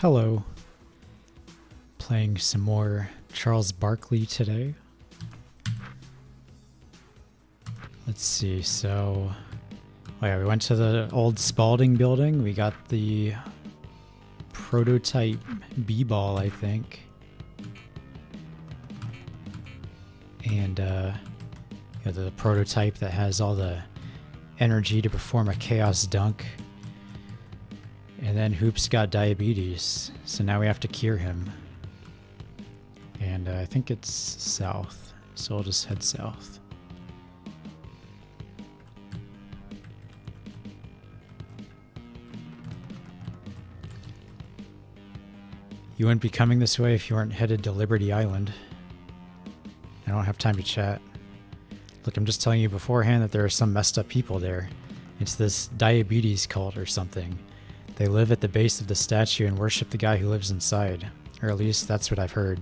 Hello. Playing some more Charles Barkley today. Let's see, so... Oh yeah, we went to the old Spalding building. We got the prototype B-ball, I think. And the prototype that has all the energy to perform a chaos dunk. And then Hoopz got diabetes, so now we have to cure him. And I think it's south, so we'll just head south. You wouldn't be coming this way if you weren't headed to Liberty Island. I don't have time to chat. Look, I'm just telling you beforehand that there are some messed up people there. It's this diabetes cult or something. They live at the base of the statue and worship the guy who lives inside. Or at least that's what I've heard.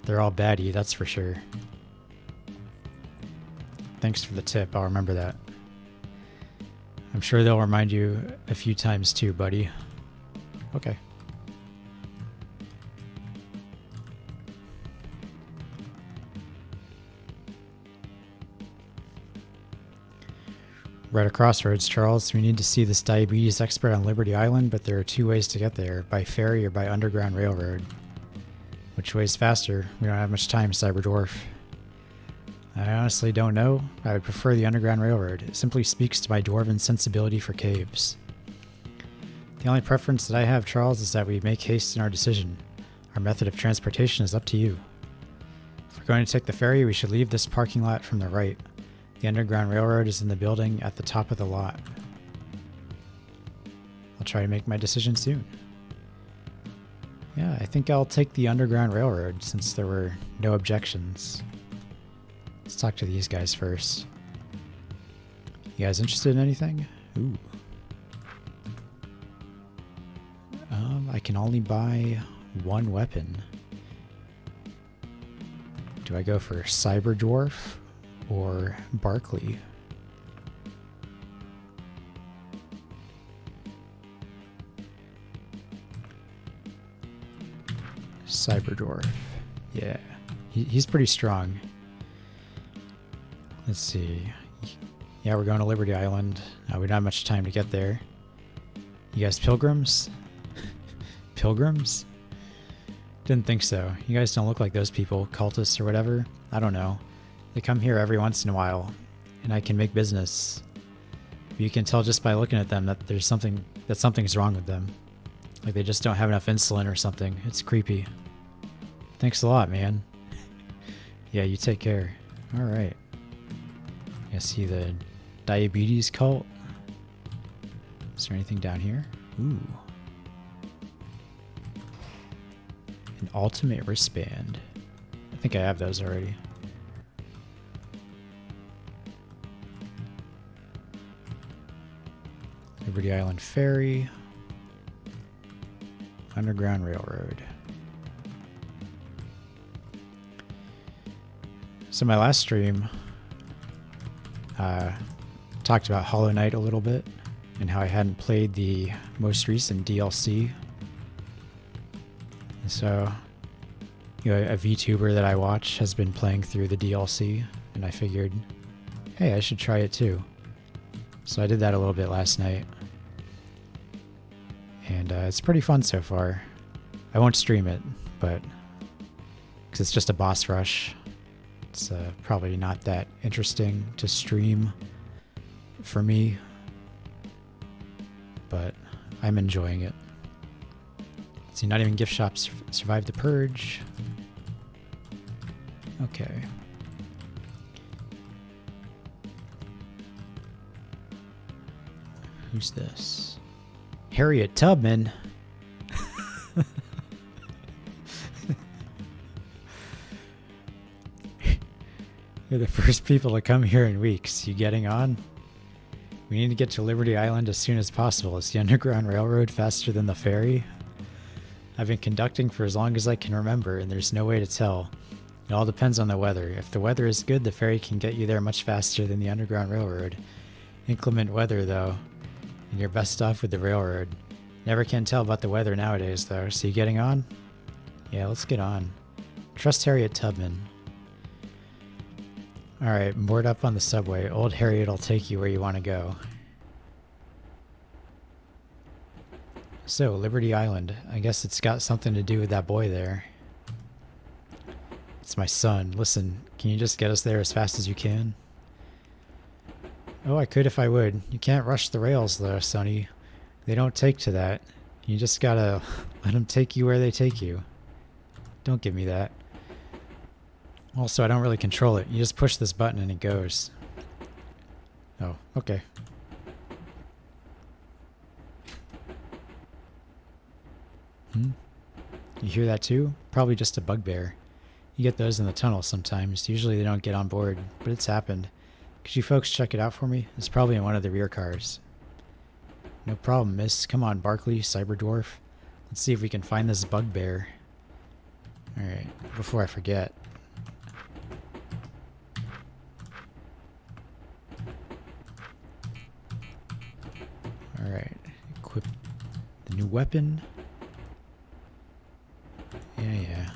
They're all baddie, that's for sure. Thanks for the tip, I'll remember that. I'm sure they'll remind you a few times too, buddy. Okay. We're at a crossroads, Charles. We need to see this diabetes expert on Liberty Island, but there are two ways to get there, by ferry or by underground railroad. Which way's faster? We don't have much time, Cyberdwarf. I honestly don't know. I would prefer the underground railroad. It simply speaks to my dwarven sensibility for caves. The only preference that I have, Charles, is that we make haste in our decision. Our method of transportation is up to you. If we're going to take the ferry, we should leave this parking lot from the right. The Underground Railroad is in the building at the top of the lot. I'll try to make my decision soon. Yeah, I think I'll take the Underground Railroad since there were no objections. Let's talk to these guys first. You guys interested in anything? Ooh. I can only buy one weapon. Do I go for Cyberdwarf or Barkley? Cyberdwarf. Yeah. He's pretty strong. Let's see. Yeah, we're going to Liberty Island. We don't have much time to get there. You guys pilgrims? Pilgrims? Didn't think so. You guys don't look like those people, cultists or whatever. I don't know. They come here every once in a while, and I can make business. But you can tell just by looking at them that something's wrong with them. Like they just don't have enough insulin or something. It's creepy. Thanks a lot, man. Yeah, you take care. Alright. I see the diabetes cult. Is there anything down here? Ooh. An ultimate wristband. I think I have those already. Liberty Island Ferry. Underground Railroad. So my last stream talked about Hollow Knight a little bit and how I hadn't played the most recent DLC. And so, you know, a VTuber that I watch has been playing through the DLC, and I figured, hey, I should try it too. So I did that a little bit last night. And it's pretty fun so far. I won't stream it, but because it's just a boss rush. It's probably not that interesting to stream for me, but I'm enjoying it. See, not even gift shops survived the purge. Okay. Who's this? Harriet Tubman. You're the first people to come here in weeks. You getting on? We need to get to Liberty Island as soon as possible. Is the Underground Railroad faster than the ferry? I've been conducting for as long as I can remember, and there's no way to tell. It all depends on the weather. If the weather is good, the ferry can get you there much faster than the Underground Railroad. Inclement weather, though, and you're best off with the railroad. Never can tell about the weather nowadays, though. So you getting on? Yeah, let's get on. Trust Harriet Tubman. Alright, board up on the subway. Old Harriet will take you where you want to go. So, Liberty Island. I guess it's got something to do with that boy there. It's my son. Listen, can you just get us there as fast as you can? Oh, I could if I would. You can't rush the rails, though, Sonny. They don't take to that. You just gotta let them take you where they take you. Don't give me that. Also, I don't really control it. You just push this button and it goes. Oh, okay. You hear that too? Probably just a bugbear. You get those in the tunnel sometimes. Usually they don't get on board, but it's happened. Could you folks check it out for me? It's probably in one of the rear cars. No problem, miss. Come on, Barkley, Cyberdwarf. Let's see if we can find this bugbear. Alright, before I forget. Alright, equip the new weapon. Yeah.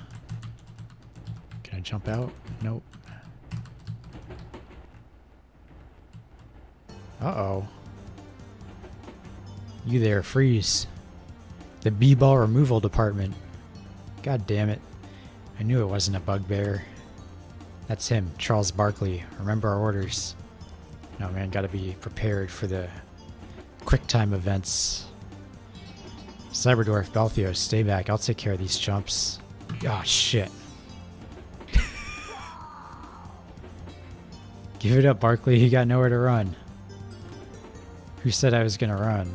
Can I jump out? Nope. Uh-oh. You there, freeze. The B-ball removal department. God damn it. I knew it wasn't a bugbear. That's him, Charles Barkley. Remember our orders. No, man, gotta be prepared for the quick time events. Cyberdwarf, Balthio, stay back. I'll take care of these chumps. Oh, shit. Give it up, Barkley. You got nowhere to run. Who said I was gonna run?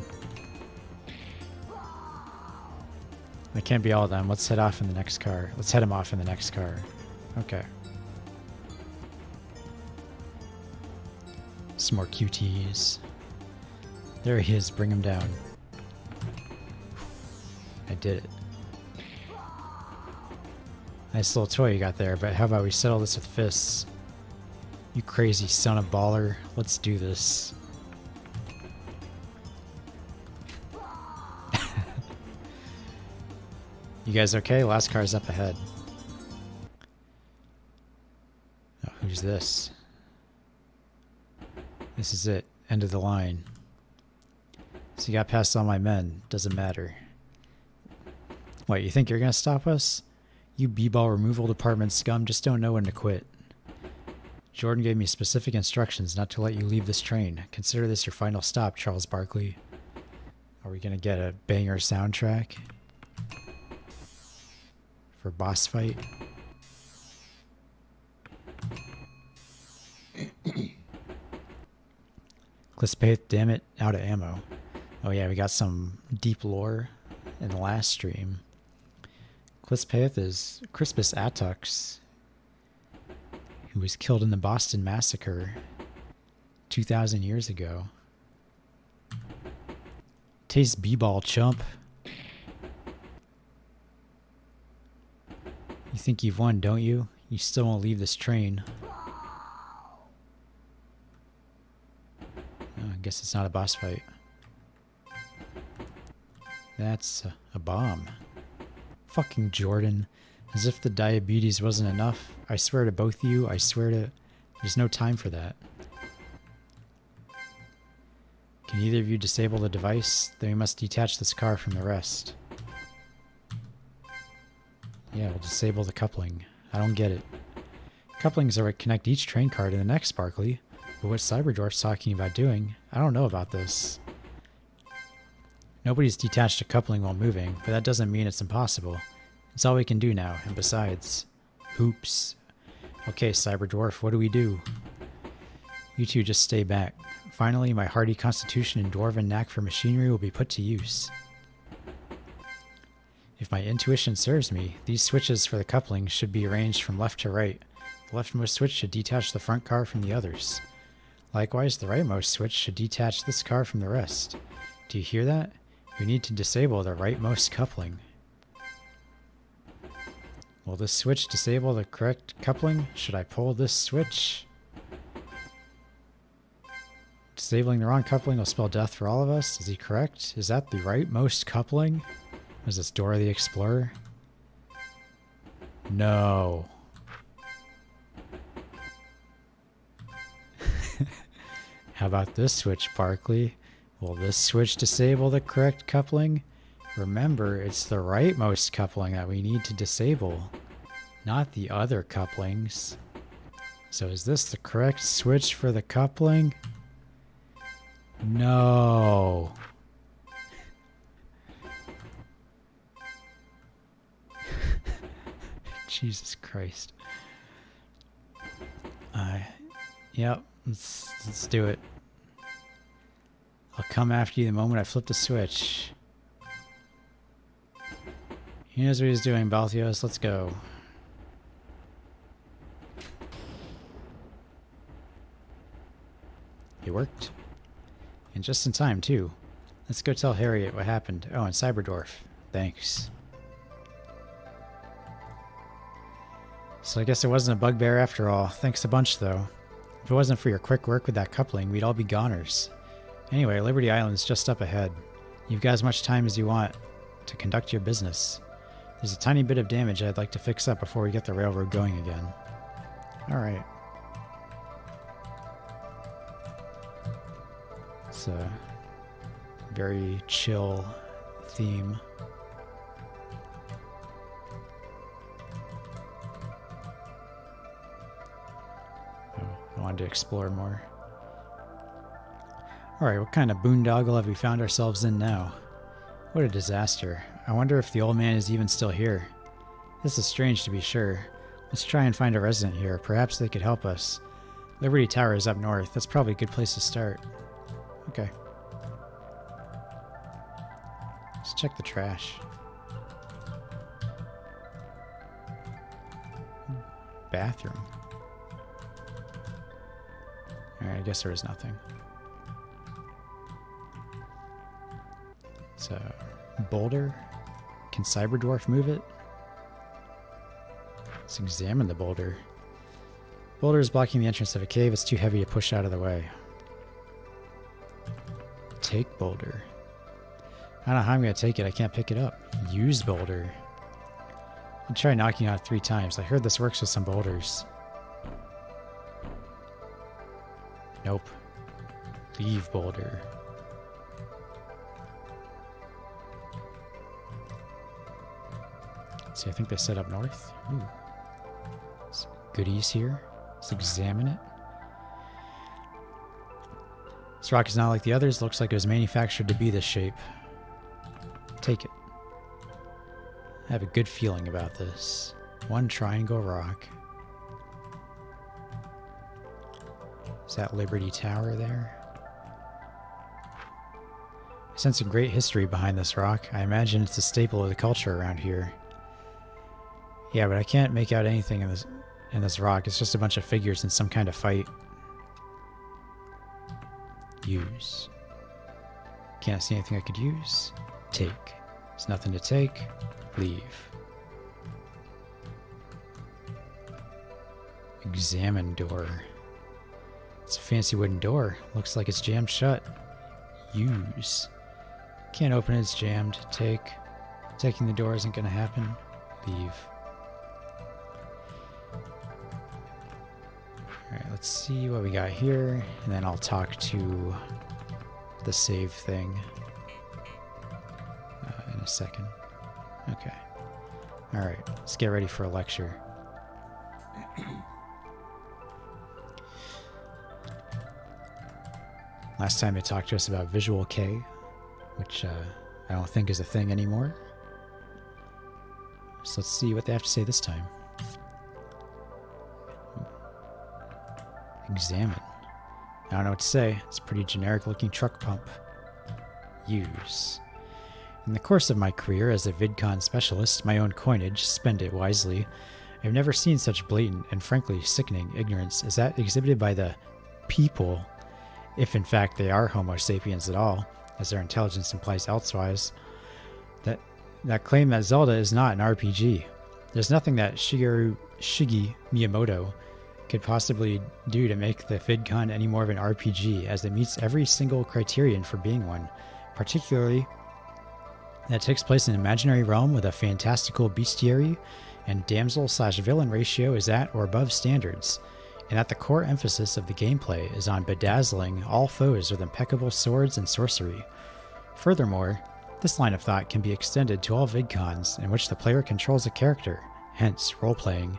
That can't be all of them. Let's head off in the next car. Let's head him off in the next car. Okay. Some more QTs. There he is. Bring him down. I did it. Nice little toy you got there, but how about we settle this with fists? You crazy son of baller. Let's do this. You guys okay? Last car's up ahead. Oh, who's this? This is it. End of the line. So you got past all my men. Doesn't matter. What, you think you're gonna stop us? You b-ball removal department scum just don't know when to quit. Jordan gave me specific instructions not to let you leave this train. Consider this your final stop, Charles Barkley. Are we gonna get a banger soundtrack? For boss fight? Clispate, damn it, out of ammo. Oh yeah, we got some deep lore in the last stream. Clispate is Crispus Attucks, who was killed in the Boston Massacre 2,000 years ago. Taste b-ball, chump. You think you've won, don't you? You still won't leave this train. Oh, I guess it's not a boss fight. That's a bomb. Fucking Jordan. As if the diabetes wasn't enough. I swear to both of you, I swear to... There's no time for that. Can either of you disable the device? Then we must detach this car from the rest. Yeah, we'll disable the coupling. I don't get it. Couplings are what connect each train car to the next, Barkley. But what Cyberdwarf's talking about doing, I don't know about this. Nobody's detached a coupling while moving, but that doesn't mean it's impossible. It's all we can do now, and besides... Hoopz. Okay, Cyberdwarf, what do we do? You two just stay back. Finally, my hardy constitution and dwarven knack for machinery will be put to use. If my intuition serves me, these switches for the coupling should be arranged from left to right. The leftmost switch should detach the front car from the others. Likewise, the rightmost switch should detach this car from the rest. Do you hear that? We need to disable the rightmost coupling. Will this switch disable the correct coupling? Should I pull this switch? Disabling the wrong coupling will spell death for all of us. Is he correct? Is that the rightmost coupling? Was this Dora the Explorer? No. How about this switch, Barkley? Will this switch disable the correct coupling? Remember, it's the rightmost coupling that we need to disable, not the other couplings. So is this the correct switch for the coupling? No. Jesus Christ. Yep, let's do it. I'll come after you the moment I flip the switch. He knows what he's doing, Balthios. Let's go. It worked. And just in time, too. Let's go tell Harriet what happened. Oh, and Cyberdorf. Thanks. So I guess it wasn't a bugbear after all. Thanks a bunch, though. If it wasn't for your quick work with that coupling, we'd all be goners. Anyway, Liberty Island's just up ahead. You've got as much time as you want to conduct your business. There's a tiny bit of damage I'd like to fix up before we get the railroad going again. Alright. It's a very chill theme. I wanted to explore more. Alright, what kind of boondoggle have we found ourselves in now? What a disaster. I wonder if the old man is even still here. This is strange to be sure. Let's try and find a resident here. Perhaps they could help us. Liberty Tower is up north. That's probably a good place to start. Okay. Let's check the trash. Bathroom. Alright, I guess there is nothing. It's a boulder. Can Cyberdwarf move it? Let's examine the boulder. Boulder is blocking the entrance of a cave. It's too heavy to push out of the way. Take boulder. I don't know how I'm going to take it. I can't pick it up. Use boulder. I'll try knocking on it 3 times. I heard this works with some boulders. Nope. Leave boulder. See, I think they set up north. Ooh. Some goodies here. Let's examine it. This rock is not like the others. Looks like it was manufactured to be this shape. Take it. I have a good feeling about this. One triangle rock. Is that Liberty Tower there? I sense a great history behind this rock. I imagine it's a staple of the culture around here. Yeah, but I can't make out anything in this rock. It's just a bunch of figures in some kind of fight. Use. Can't see anything I could use. Take. There's nothing to take. Leave. Examine door. It's a fancy wooden door. Looks like it's jammed shut. Use. Can't open it, it's jammed. Take. Taking the door isn't going to happen. Leave. Alright, let's see what we got here, and then I'll talk to the save thing in a second. Okay. Alright, let's get ready for a lecture. Last time they talked to us about Visual K, which I don't think is a thing anymore. So let's see what they have to say this time. Examine. I don't know what to say. It's a pretty generic looking truck pump. Use. In the course of my career as a VidCon specialist, my own coinage, spend it wisely, I've never seen such blatant and frankly sickening ignorance as that exhibited by the people, if in fact they are Homo sapiens at all, as their intelligence implies elsewise, that claim that Zelda is not an RPG. There's nothing that Shigi Miyamoto could possibly do to make the VidCon any more of an RPG, as it meets every single criterion for being one, particularly that it takes place in an imaginary realm with a fantastical bestiary, and damsel/villain ratio is at or above standards, and that the core emphasis of the gameplay is on bedazzling all foes with impeccable swords and sorcery. Furthermore, this line of thought can be extended to all VidCons in which the player controls a character, hence role-playing,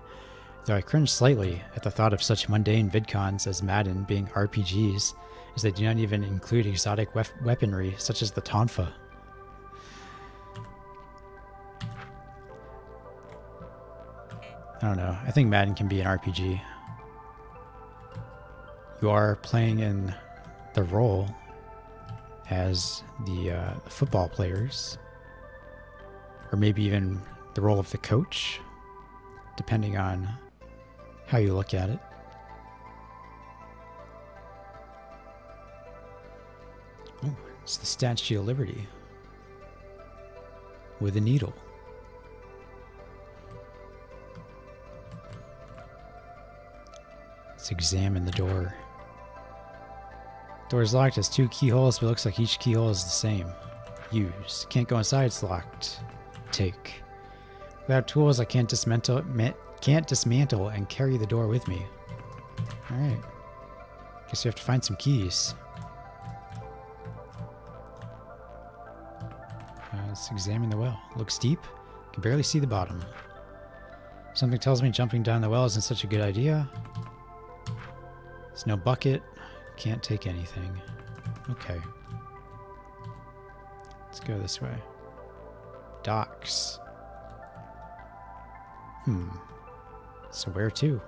though I cringe slightly at the thought of such mundane VidCons as Madden being RPGs, as they do not even include exotic weaponry such as the tonfa. I don't know, I think Madden can be an RPG. You are playing in the role as the football players, or maybe even the role of the coach, depending on how you look at it. Oh, it's the Statue of Liberty with a needle. Let's examine the door. Door is locked, has 2 keyholes, but looks like each keyhole is the same. Use. Can't go inside, it's locked. Take. Without tools, I can't dismantle and carry the door with me. Alright. Guess you have to find some keys. Let's examine the well. Looks deep. Can barely see the bottom. Something tells me jumping down the well isn't such a good idea. There's no bucket. Can't take anything. Okay. Let's go this way. Docks. So where to?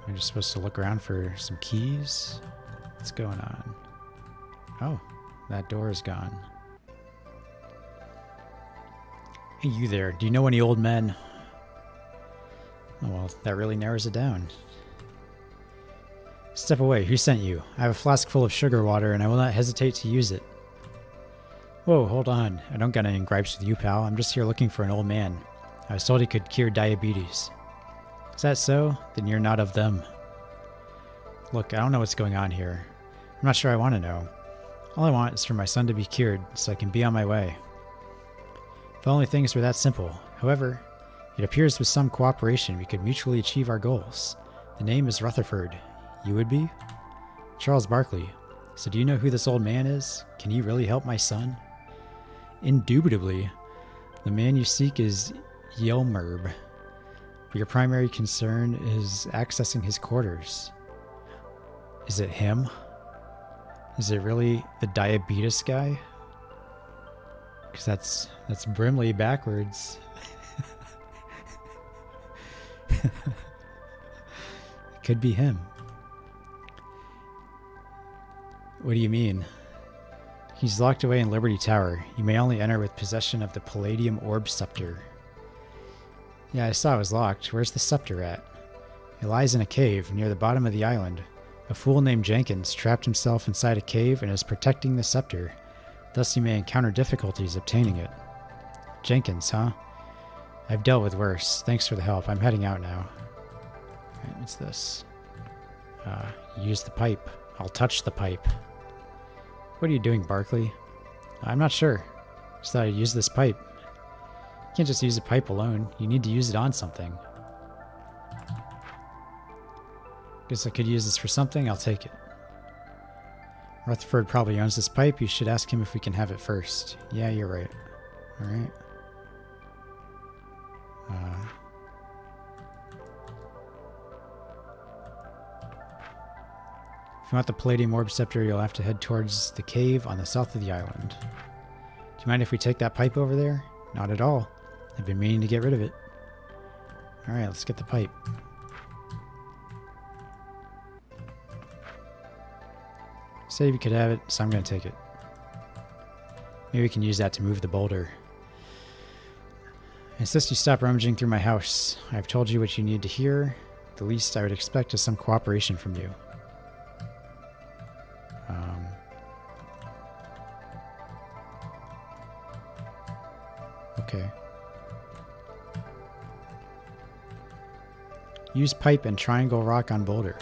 I'm just supposed to look around for some keys? What's going on? Oh, that door is gone. Hey, you there. Do you know any old men? Oh, well, that really narrows it down. Step away. Who sent you? I have a flask full of sugar water, and I will not hesitate to use it. Whoa, hold on. I don't got any gripes with you, pal. I'm just here looking for an old man. I was told he could cure diabetes. Is that so? Then you're not of them. Look, I don't know what's going on here. I'm not sure I want to know. All I want is for my son to be cured, so I can be on my way. If only things were that simple. However, it appears with some cooperation we could mutually achieve our goals. The name is Rutherford. You would be? Charles Barkley. So do you know who this old man is? Can he really help my son? Indubitably. The man you seek is Yelmerb. But your primary concern is accessing his quarters. Is it him? Is it really the diabetes guy? Because that's Brimley backwards. It could be him. What do you mean? He's locked away in Liberty Tower. You may only enter with possession of the Palladium Orb Scepter. Yeah, I saw it was locked. Where's the scepter at? It lies in a cave near the bottom of the island. A fool named Jenkins trapped himself inside a cave and is protecting the scepter. Thus you may encounter difficulties obtaining it. Jenkins, huh? I've dealt with worse. Thanks for the help. I'm heading out now. Alright, what's this? Use the pipe. I'll touch the pipe. What are you doing, Barkley? I'm not sure. Just thought I'd use this pipe. You can't just use a pipe alone. You need to use it on something. Guess I could use this for something. I'll take it. Rutherford probably owns this pipe. You should ask him if we can have it first. Yeah, you're right. Alright. If you want the Palladium Orb Scepter, you'll have to head towards the cave on the south of the island. Do you mind if we take that pipe over there? Not at all. I've been meaning to get rid of it. Alright, let's get the pipe. Say we could have it, so I'm going to take it. Maybe we can use that to move the boulder. I insist you stop rummaging through my house. I've told you what you need to hear. The least I would expect is some cooperation from you. Okay. Use pipe and triangle rock on boulder.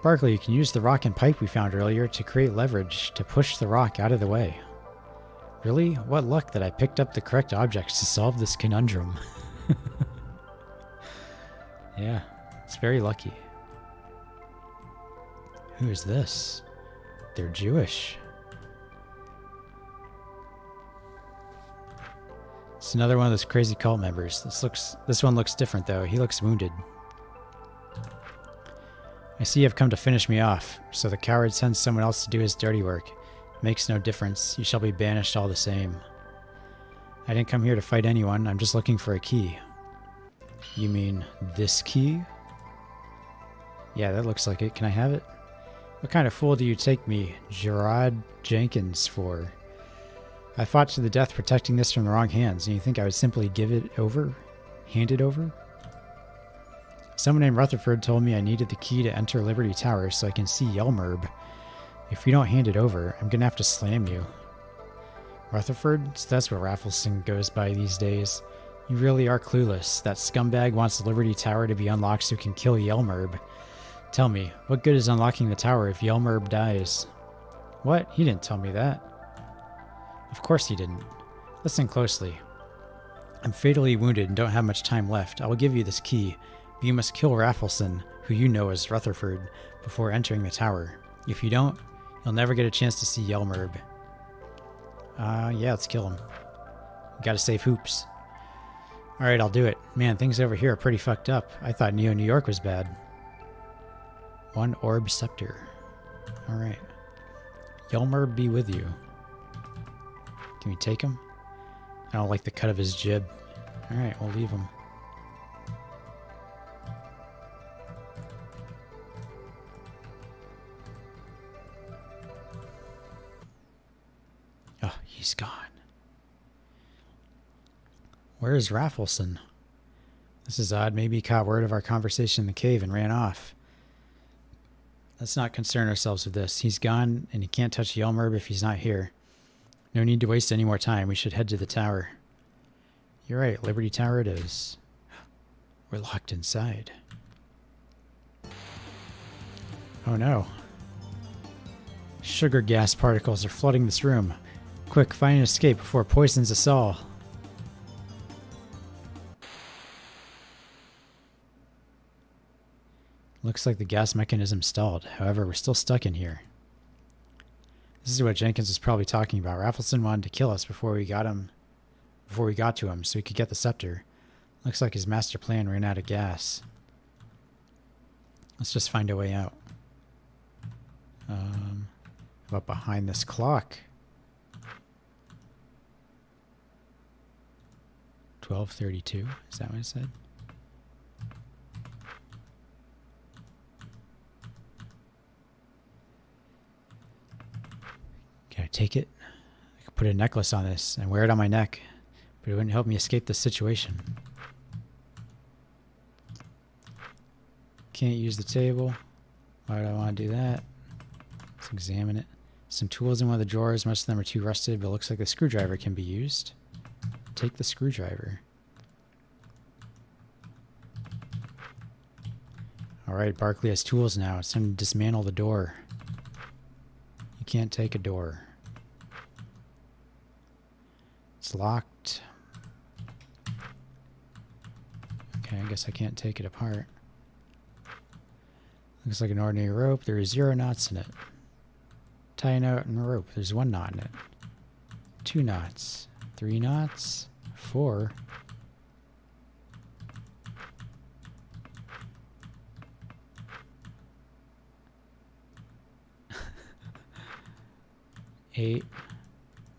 Barkley, you can use the rock and pipe we found earlier to create leverage to push the rock out of the way. Really? What luck that I picked up the correct objects to solve this conundrum. Yeah, it's very lucky. Who is this? They're Jewish. It's another one of those crazy cult members. This one looks different though. He looks wounded. I see you have come to finish me off, so the coward sends someone else to do his dirty work. Makes no difference. You shall be banished all the same. I didn't come here to fight anyone. I'm just looking for a key. You mean this key? Yeah, that looks like it. Can I have it? What kind of fool do you take me, Gerard Jenkins, for? I fought to the death protecting this from the wrong hands, and you think I would simply give it over? Hand it over? Someone named Rutherford told me I needed the key to enter Liberty Tower so I can see Yelmerb. If you don't hand it over, I'm gonna have to slam you. Rutherford? So that's what Raffleson goes by these days. You really are clueless. That scumbag wants the Liberty Tower to be unlocked so he can kill Yelmerb. Tell me, what good is unlocking the tower if Yelmerb dies? What? He didn't tell me that. Of course he didn't. Listen closely. I'm fatally wounded and don't have much time left. I will give you this key, but you must kill Raffleson, who you know as Rutherford, before entering the tower. If you don't, you'll never get a chance to see Yelmerb. Yeah, let's kill him. We gotta save Hoopz. Alright, I'll do it. Man, things over here are pretty fucked up. I thought New York was bad. 1 orb scepter. Alright. Yelmerb be with you. Can we take him? I don't like the cut of his jib. Alright, we'll leave him. Oh, he's gone. Where is Raffleson? This is odd. Maybe he caught word of our conversation in the cave and ran off. Let's not concern ourselves with this. He's gone, and he can't touch Yelmerb if he's not here. No need to waste any more time. We should head to the tower. You're right. Liberty Tower it is. We're locked inside. Oh no. Sugar gas particles are flooding this room. Quick, find an escape before it poisons us all. Looks like the gas mechanism stalled. However, we're still stuck in here. This is what Jenkins was probably talking about. Raffleson wanted to kill us before we got to him, so he could get the scepter. Looks like his master plan ran out of gas. Let's just find a way out. How about behind this clock? 12:32. Is that what it said? Can I take it? I could put a necklace on this and wear it on my neck, but it wouldn't help me escape this situation. Can't use the table. Why would I want to do that? Let's examine it. Some tools in one of the drawers. Most of them are too rusted, but it looks like the screwdriver can be used. Take the screwdriver. Alright, Barkley has tools now. It's time to dismantle the door. You can't take a door. It's locked. Okay, I guess I can't take it apart. Looks like an ordinary rope. There are 0 knots in it. Tie a knot in the rope. There's 1 knot in it. 2 knots. 3 knots. 4. Eight,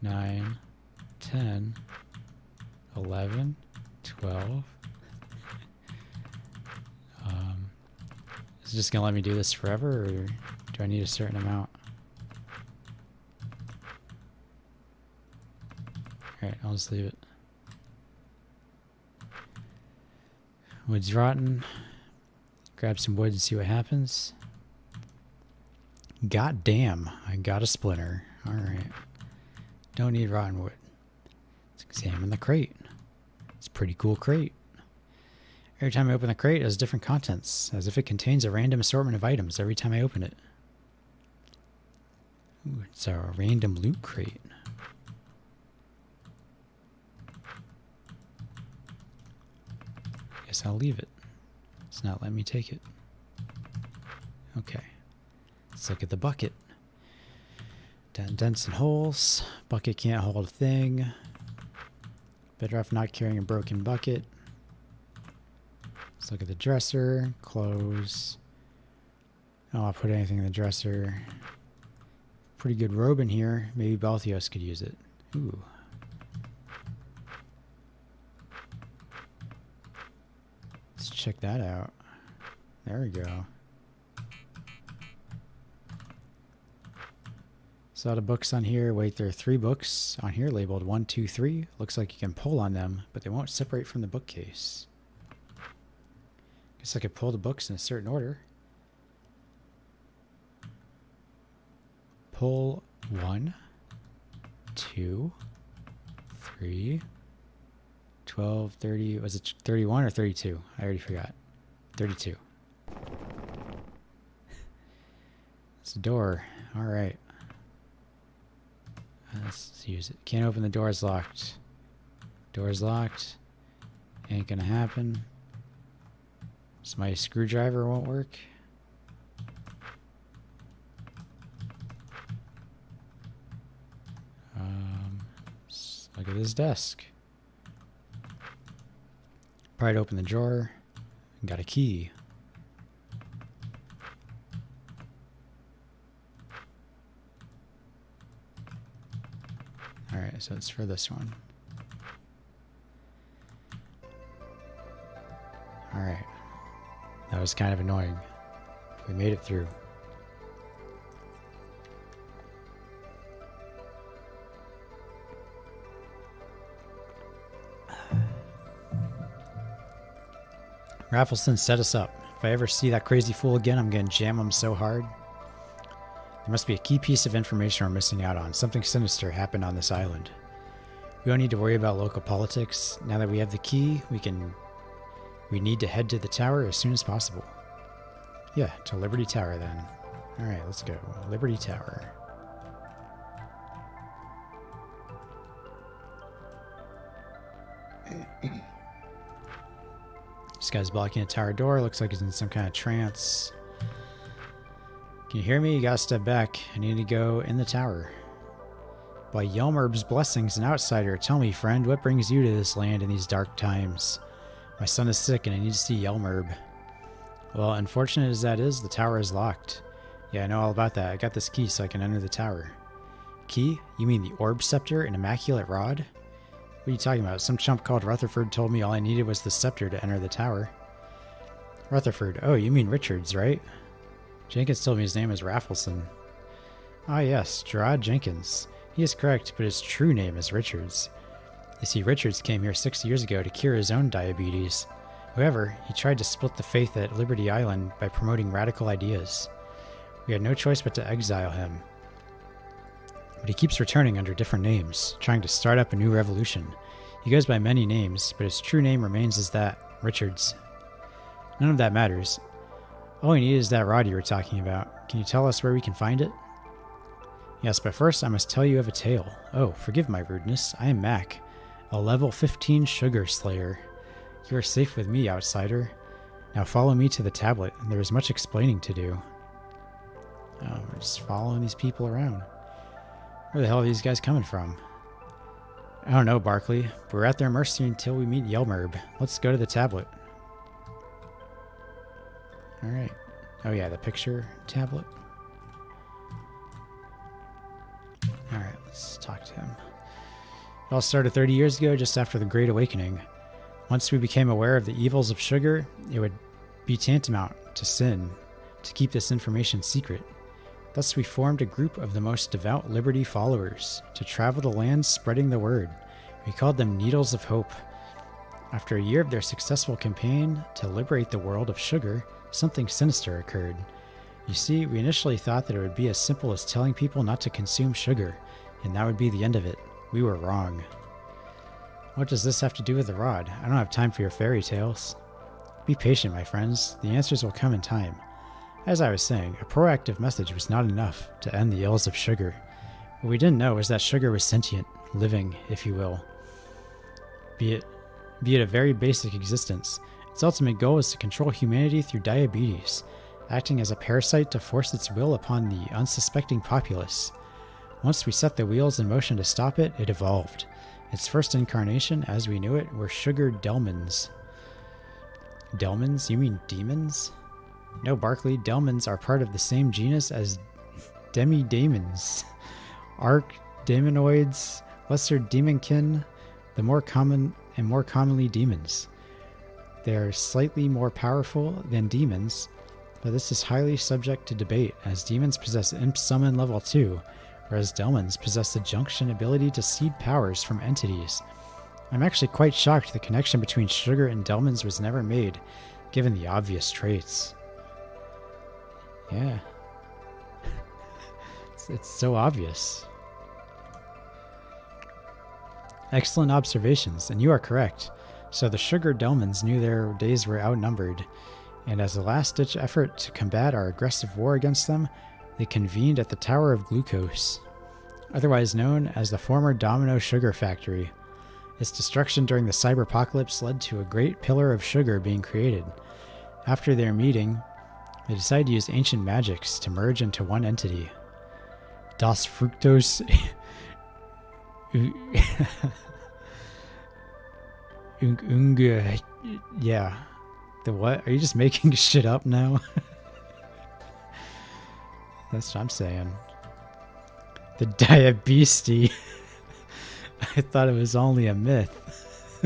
9, 10, 11, 12. Is it just gonna let me do this forever, or do I need a certain amount? Alright, I'll just leave it. Wood's rotten. Grab some wood and see what happens. God damn, I got a splinter. Alright. Don't need rotten wood. Let's examine the crate. It's a pretty cool crate. Every time I open the crate, it has different contents, as if it contains a random assortment of items every time I open it. Ooh, it's a random loot crate. Guess I'll leave it. It's not letting me take it. Okay. Let's look at the bucket. Dents and holes. Bucket can't hold a thing. Better off not carrying a broken bucket. Let's look at the dresser. Clothes. Oh, I'll put anything in the dresser. Pretty good robe in here. Maybe Balthios could use it. Ooh. Let's check that out. There we go. So a lot of books on here. Wait, there are 3 books on here labeled 1, 2, 3. Looks like you can pull on them, but they won't separate from the bookcase. Guess I could pull the books in a certain order. Pull 1, 2, 3, 12, 30. Was it 31 or 32? I already forgot. 32. It's a door. All right. Let's use it. Can't open the door. It's locked. Door's locked. Ain't gonna happen. So my screwdriver won't work. Look at this desk. Pried open the drawer. Got a key. Alright, so it's for this one. Alright. That was kind of annoying. We made it through. Raffleson set us up. If I ever see that crazy fool again, I'm going to jam him so hard. There must be a key piece of information we're missing out on. Something sinister happened on this island. We don't need to worry about local politics. Now that we have the key, we need to head to the tower as soon as possible. Yeah, to Liberty Tower then. Alright, let's go. Liberty Tower. This guy's blocking a tower door. Looks like he's in some kind of trance. Can you hear me? You gotta step back. I need to go in the tower. By Yelmerb's blessings, an outsider. Tell me, friend, what brings you to this land in these dark times? My son is sick and I need to see Yelmerb. Well, unfortunate as that is, the tower is locked. Yeah, I know all about that. I got this key so I can enter the tower. Key? You mean the orb scepter and immaculate rod? What are you talking about? Some chump called Rutherford told me all I needed was the scepter to enter the tower. Rutherford. Oh, you mean Richards, right? Jenkins told me his name is Raffleson. Ah, yes, Gerard Jenkins. He is correct, but his true name is Richards. You see, Richards came here 6 years ago to cure his own diabetes. However, he tried to split the faith at Liberty Island by promoting radical ideas. We had no choice but to exile him. But he keeps returning under different names, trying to start up a new revolution. He goes by many names, but his true name remains as that, Richards. None of that matters. All we need is that rod you were talking about. Can you tell us where we can find it? Yes, but first I must tell you of a tale. Oh, forgive my rudeness. I am Mac, a level 15 sugar slayer. You are safe with me, outsider. Now follow me to the tablet. There is much explaining to do. Oh, we're just following these people around. Where the hell are these guys coming from? I don't know, Barkley. But we're at their mercy until we meet Yelmerb. Let's go to the tablet. Alright. Oh yeah, the picture tablet. Alright, let's talk to him. It all started 30 years ago, just after the Great Awakening. Once we became aware of the evils of sugar, it would be tantamount to sin to keep this information secret. Thus we formed a group of the most devout Liberty followers to travel the land spreading the word. We called them Needles of Hope. After a year of their successful campaign to liberate the world of sugar, something sinister occurred. You see, we initially thought that it would be as simple as telling people not to consume sugar, and that would be the end of it. We were wrong. What does this have to do with the rod? I don't have time for your fairy tales. Be patient, my friends. The answers will come in time. As I was saying, a proactive message was not enough to end the ills of sugar. What we didn't know was that sugar was sentient, living, if you will. Be it a very basic existence, its ultimate goal is to control humanity through diabetes, acting as a parasite to force its will upon the unsuspecting populace. Once we set the wheels in motion to stop it, it evolved. Its first incarnation, as we knew it, were sugar delmons. Delmons? You mean demons? No, Barkley, delmons are part of the same genus as demi-daemons. Arch-daemonoids, lesser demonkin, the more commonly demons. They are slightly more powerful than demons, but this is highly subject to debate, as demons possess imp summon level 2, whereas delmons possess the junction ability to seed powers from entities. I'm actually quite shocked the connection between sugar and delmons was never made, given the obvious traits. Yeah. It's so obvious. Excellent observations, and you are correct. So the sugar delmons knew their days were outnumbered, and as a last-ditch effort to combat our aggressive war against them, they convened at the Tower of Glucose, otherwise known as the former Domino Sugar Factory. Its destruction during the cyberpocalypse led to a great pillar of sugar being created. After their meeting, they decided to use ancient magics to merge into one entity. Das Fructose... Yeah. The what? Are you just making shit up now? That's what I'm saying. The diabetes. I thought it was only a myth.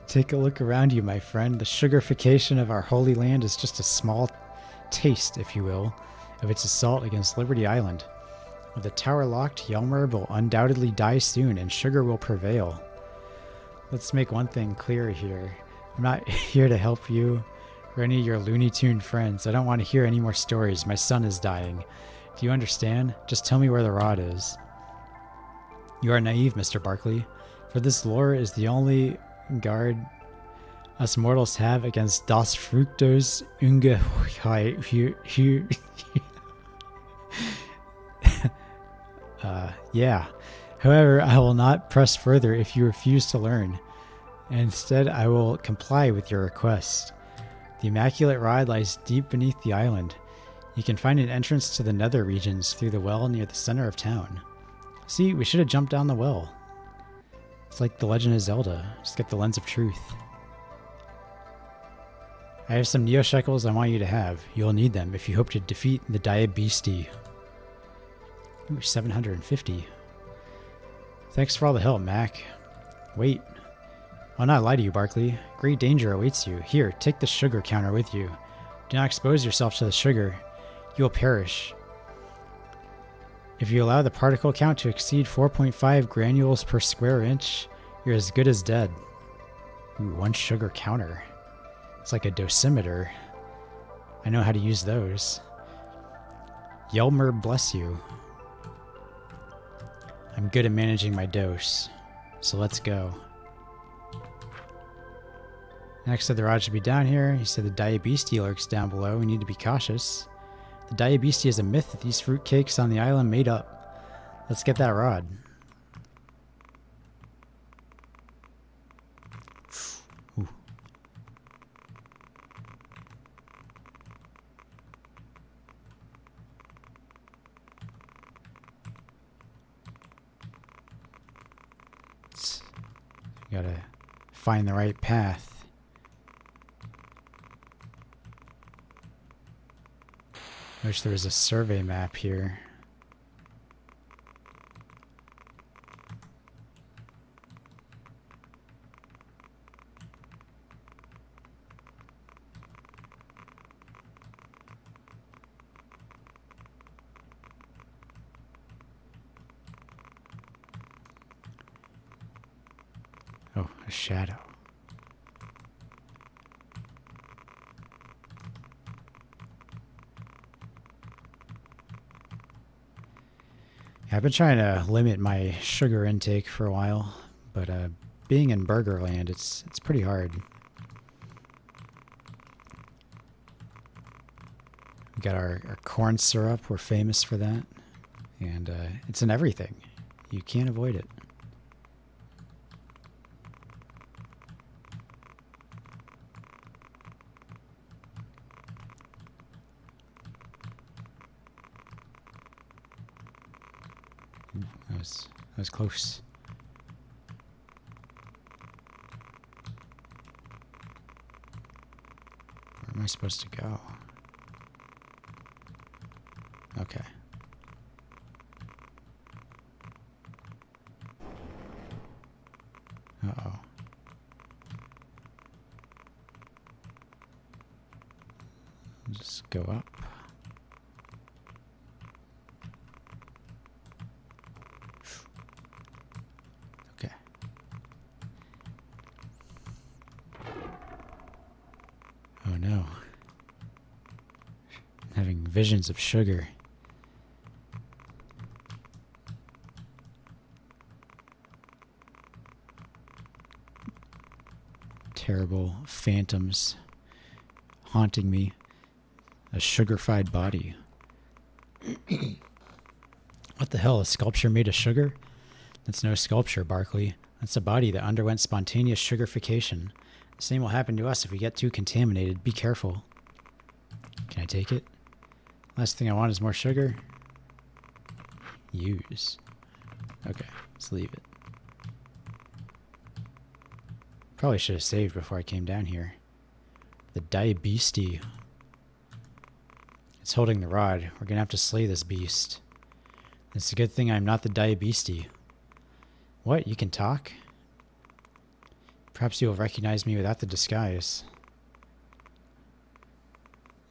Take a look around you, my friend. The sugarification of our holy land is just a small taste, if you will, of its assault against Liberty Island. With the tower locked, Yelmer will undoubtedly die soon, and sugar will prevail. Let's make one thing clear here. I'm not here to help you or any of your Looney Tune friends. I don't want to hear any more stories. My son is dying. Do you understand? Just tell me where the rod is. You are naive, Mr. Barkley, for this lore is the only guard us mortals have against Das Fructose Unge... Yeah. However, I will not press further if you refuse to learn. Instead, I will comply with your request. The Immaculate Rod lies deep beneath the island. You can find an entrance to the nether regions through the well near the center of town. See, we should have jumped down the well. It's like the Legend of Zelda. Just get the lens of truth. I have some Neo Shekels I want you to have. You'll need them if you hope to defeat the Diabetes. Ooh, 750. Thanks for all the help, Mac. Wait. I'll not lie to you, Barkley. Great danger awaits you. Here, take the sugar counter with you. Do not expose yourself to the sugar. You will perish. If you allow the particle count to exceed 4.5 granules per square inch, you're as good as dead. Ooh, one sugar counter. It's like a dosimeter. I know how to use those. Yelmer bless you. I'm good at managing my dose, so let's go. Next up, the rod should be down here. He said the Diabetes lurks down below. We need to be cautious. The Diabetes is a myth that these fruitcakes on the island made up. Let's get that rod. Ooh. Gotta find the right path. I wish there was a survey map here. Oh, a shadow. I've been trying to limit my sugar intake for a while, but being in Burgerland, it's pretty hard. We got our corn syrup. We're famous for that. And it's in everything. You can't avoid it. Ooh, that was close. Where am I supposed to go? Okay. Uh-oh. Just go up. Okay. Oh no. I'm having visions of sugar. Terrible phantoms haunting me. A sugar-fied body. What the hell? A sculpture made of sugar? That's no sculpture, Barkley. That's a body that underwent spontaneous sugarification. The same will happen to us if we get too contaminated. Be careful. Can I take it? Last thing I want is more sugar. Use. Okay, let's leave it. Probably should have saved before I came down here. The Diabeestie. It's holding the rod. We're gonna have to slay this beast. It's a good thing I'm not the Diabeestie. What? You can talk? Perhaps you'll recognize me without the disguise.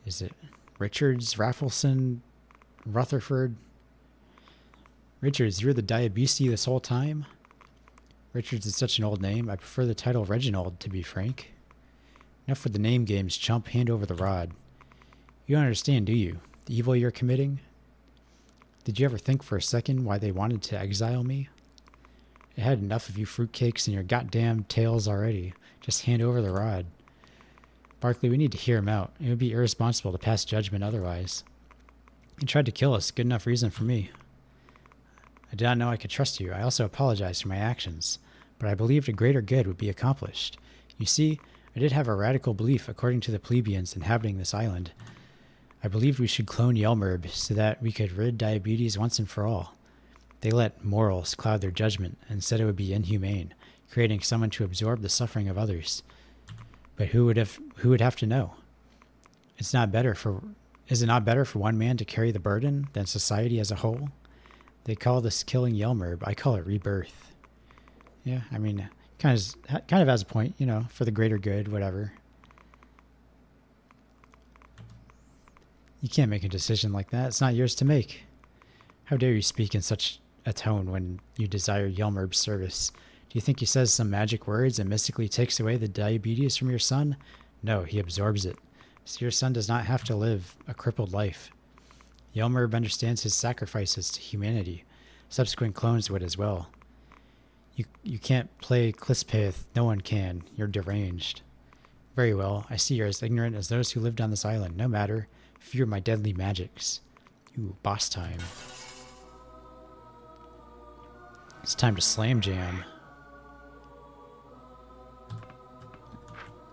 Is it Richards, Raffleson, Rutherford? Richards, you're the Diabeestie this whole time? Richards is such an old name. I prefer the title Reginald, to be frank. Enough with the name games, chump. Hand over the rod. You don't understand, do you? The evil you're committing? Did you ever think for a second why they wanted to exile me? I had enough of you fruitcakes and your goddamn tales already. Just hand over the rod. Barkley, we need to hear him out. It would be irresponsible to pass judgment otherwise. He tried to kill us. Good enough reason for me. I did not know I could trust you. I also apologize for my actions, but I believed a greater good would be accomplished. You see, I did have a radical belief according to the plebeians inhabiting this island. I believed we should clone Yelmerb so that we could rid diabetes once and for all. They let morals cloud their judgment and said it would be inhumane, creating someone to absorb the suffering of others. But who would have to know? Is it not better for one man to carry the burden than society as a whole? They call this killing Yelmerb. I call it rebirth. Yeah, I mean, kind of has a point, you know, for the greater good, whatever. You can't make a decision like that. It's not yours to make. How dare you speak in such a tone when you desire Yelmerb's service? Do you think he says some magic words and mystically takes away the diabetes from your son? No, he absorbs it. So your son does not have to live a crippled life. Yelmerb understands his sacrifices to humanity. Subsequent clones would as well. You can't play Klispeth. No one can. You're deranged. Very well. I see you're as ignorant as those who lived on this island. No matter. Fear my deadly magics. Ooh, boss time. It's time to slam jam.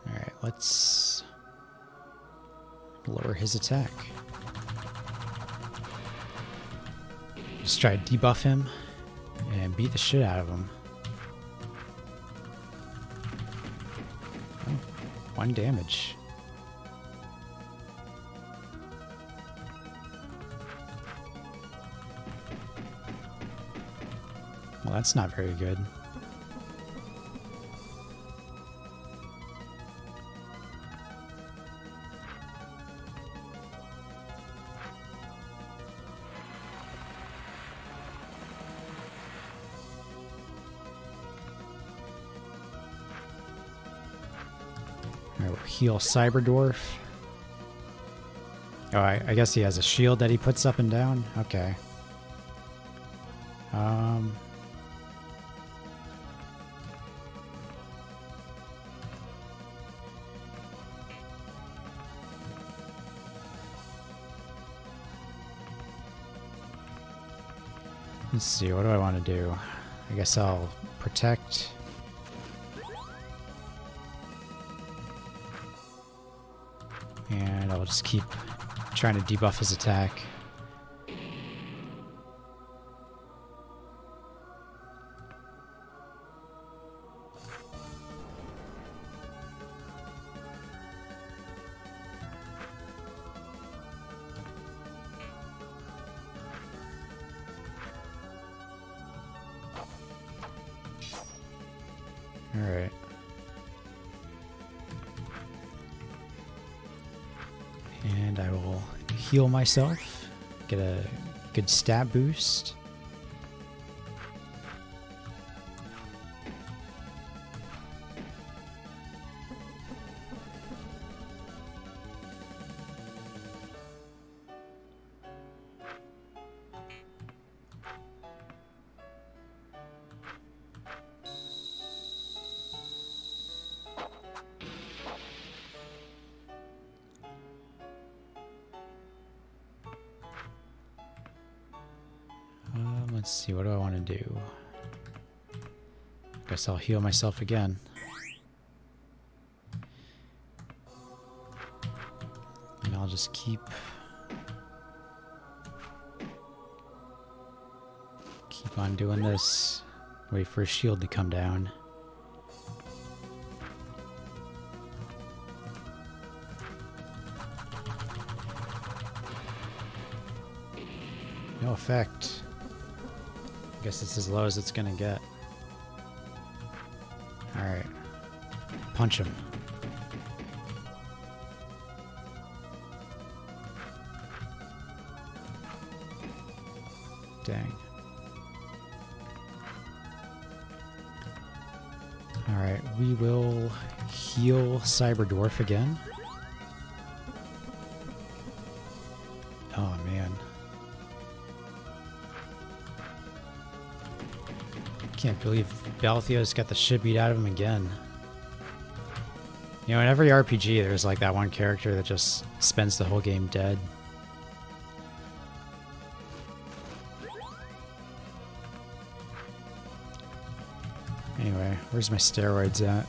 Alright, let's lower his attack. Just try to debuff him and beat the shit out of him. Oh, 1 damage. Well, that's not very good. Alright, we'll heal Cyberdwarf. Oh, I guess he has a shield that he puts up and down? Okay. Let's see, what do I want to do? I guess I'll protect. And I'll just keep trying to debuff his attack. Alright. And I will heal myself, get a good stat boost. Let's see, what do I want to do? Guess I'll heal myself again. And I'll just keep on doing this. Wait for his shield to come down. No effect. I guess it's as low as it's gonna get. Alright. Punch him. Dang. Alright, we will heal Cyberdwarf again. Oh man. Can't believe Balthio's got the shit beat out of him again. You know, in every RPG, there's like that one character that just spends the whole game dead. Anyway, where's my steroids at?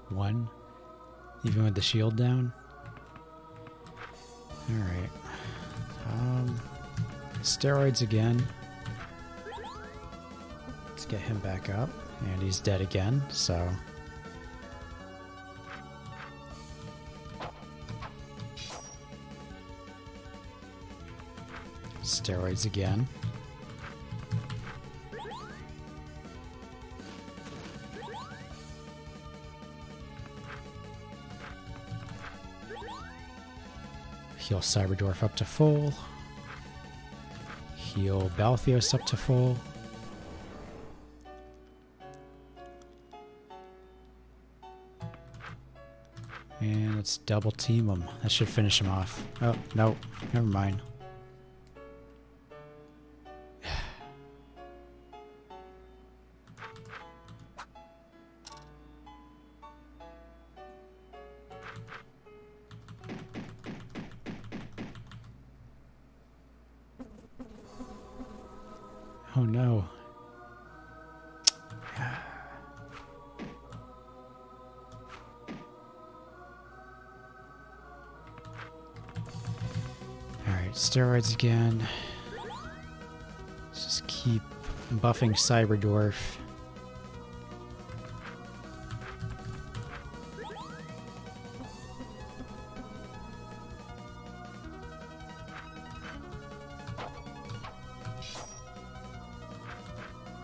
One, even with the shield down. All right. Steroids again. Let's get him back up, and he's dead again. So. Steroids again. Heal Cyberdwarf up to full. Heal Balthios up to full. And let's double team him. That should finish him off. Oh, no. Never mind. Oh no. Alright, steroids again. Let's just keep buffing Cyberdwarf.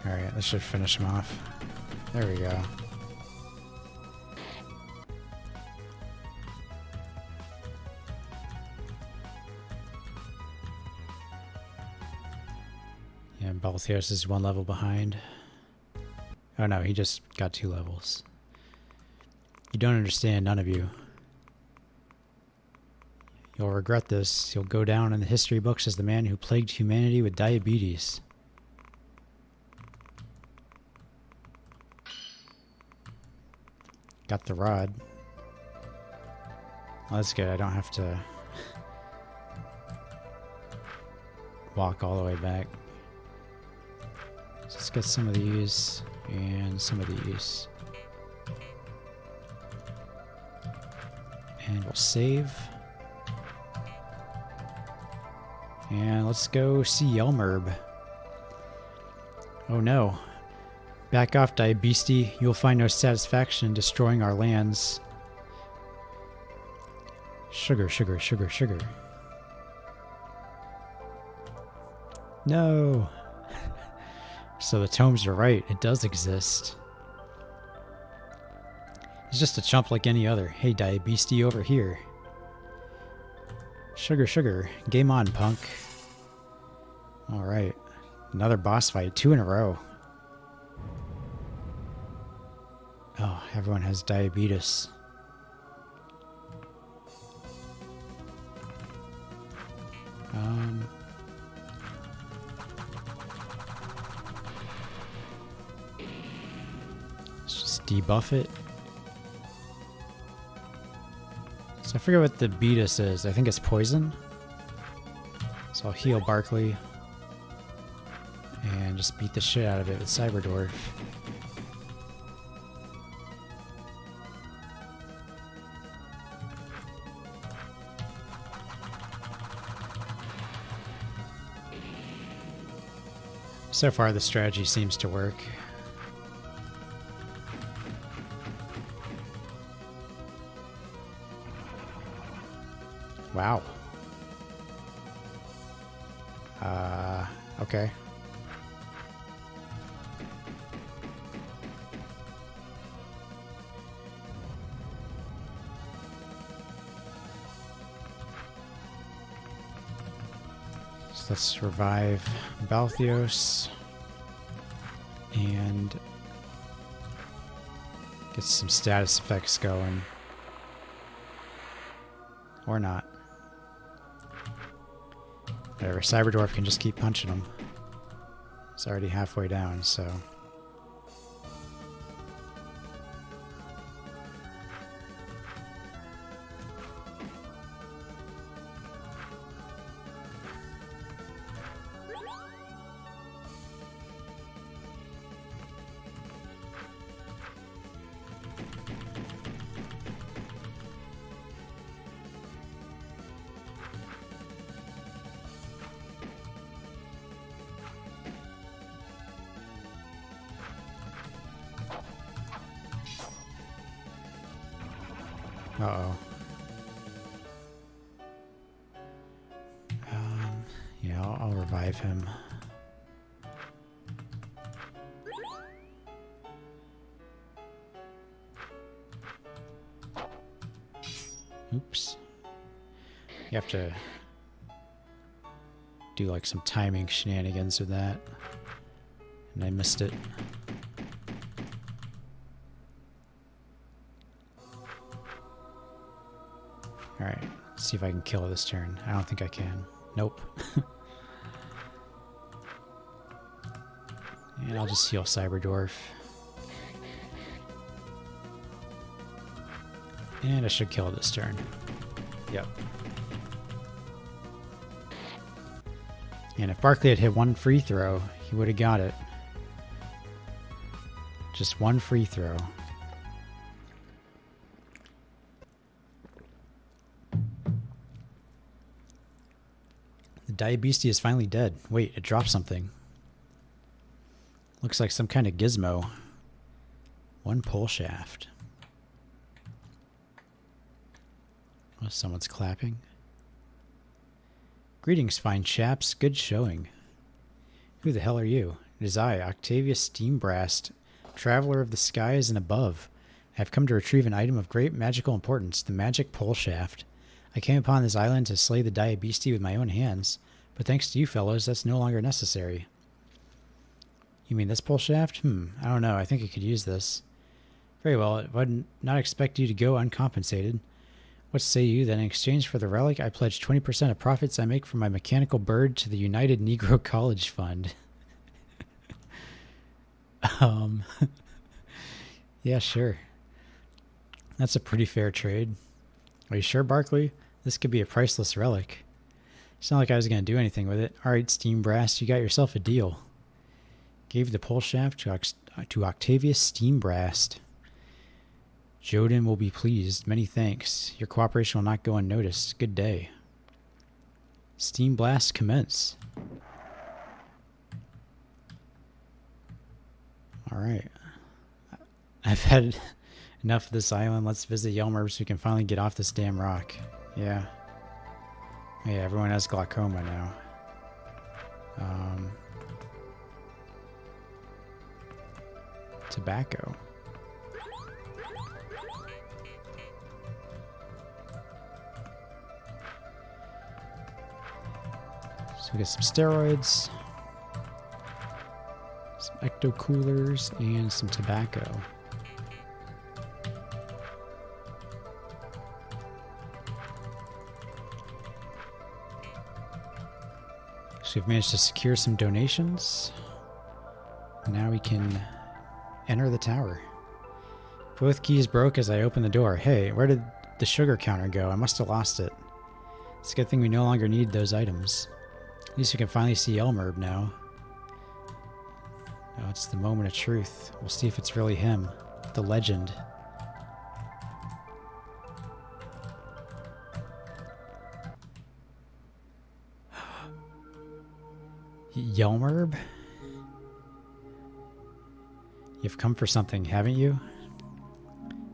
Alright, that should finish him off. There we go. Yeah, Balthios is 1 level behind. Oh no, he just got 2 levels. You don't understand, none of you. You You'll regret this. You'll go down in the history books as the man who plagued humanity with diabetes. Got the rod. Well, that's good. I don't have to walk all the way back. So let's get some of these and some of these. And we'll save. And let's go see Yelmerb. Oh no. Back off, Diabeesty. You'll find no satisfaction in destroying our lands. Sugar, sugar, sugar, sugar. No. So the tomes are right. It does exist. He's just a chump like any other. Hey, Diabeesty over here. Sugar, sugar. Game on, punk. Alright. Another boss fight. 2 in a row. Oh, everyone has diabetes. Let's just debuff it. So I forget what the beetus is. I think it's poison. So I'll heal Barkley. And just beat the shit out of it with Cyberdwarf. So far, the strategy seems to work. Wow. Okay. So let's revive Balthios and get some status effects going. Or not. Whatever, Cyberdwarf can just keep punching him. It's already halfway down, so... Uh-oh. Yeah, I'll revive him. Oops. You have to do like some timing shenanigans with that. And I missed it. Alright, let's see if I can kill it this turn. I don't think I can. Nope. And I'll just heal Cyberdwarf. And I should kill it this turn. Yep. And if Barkley had hit one free throw, he would have got it. Just one free throw. The Diabeesty is finally dead. Wait, it dropped something. Looks like some kind of gizmo. One pole shaft. Oh, someone's clapping. Greetings, fine chaps. Good showing. Who the hell are you? It is I, Octavius Steambrast, traveler of the skies and above. I have come to retrieve an item of great magical importance, the magic pole shaft. I came upon this island to slay the Diabeesty with my own hands, but thanks to you fellows, that's no longer necessary. You mean this pole shaft? I don't know. I think I could use this. Very well. I would not expect you to go uncompensated. What say you that in exchange for the relic, I pledge 20% of profits I make from my mechanical bird to the United Negro College Fund? Yeah, sure. That's a pretty fair trade. Are you sure, Barkley? This could be a priceless relic. It's not like I was going to do anything with it. All right, Steam Brast, you got yourself a deal. Gave the pole shaft to Octavius Steam Brast. Joden will be pleased. Many thanks. Your cooperation will not go unnoticed. Good day. Steam Blast commence. Alright. I've had enough of this island. Let's visit Yelmer so we can finally get off this damn rock. Yeah. Yeah, everyone has glaucoma now. Tobacco. So we get some steroids, some ecto coolers, and some tobacco. So we've managed to secure some donations. Now we can enter the tower. Both keys broke as I opened the door. Hey, where did the sugar counter go? I must have lost it. It's a good thing we no longer need those items. At least we can finally see Elmerb now. Now it's the moment of truth. We'll see if it's really him. The legend. Yelmerb? You've come for something, haven't you?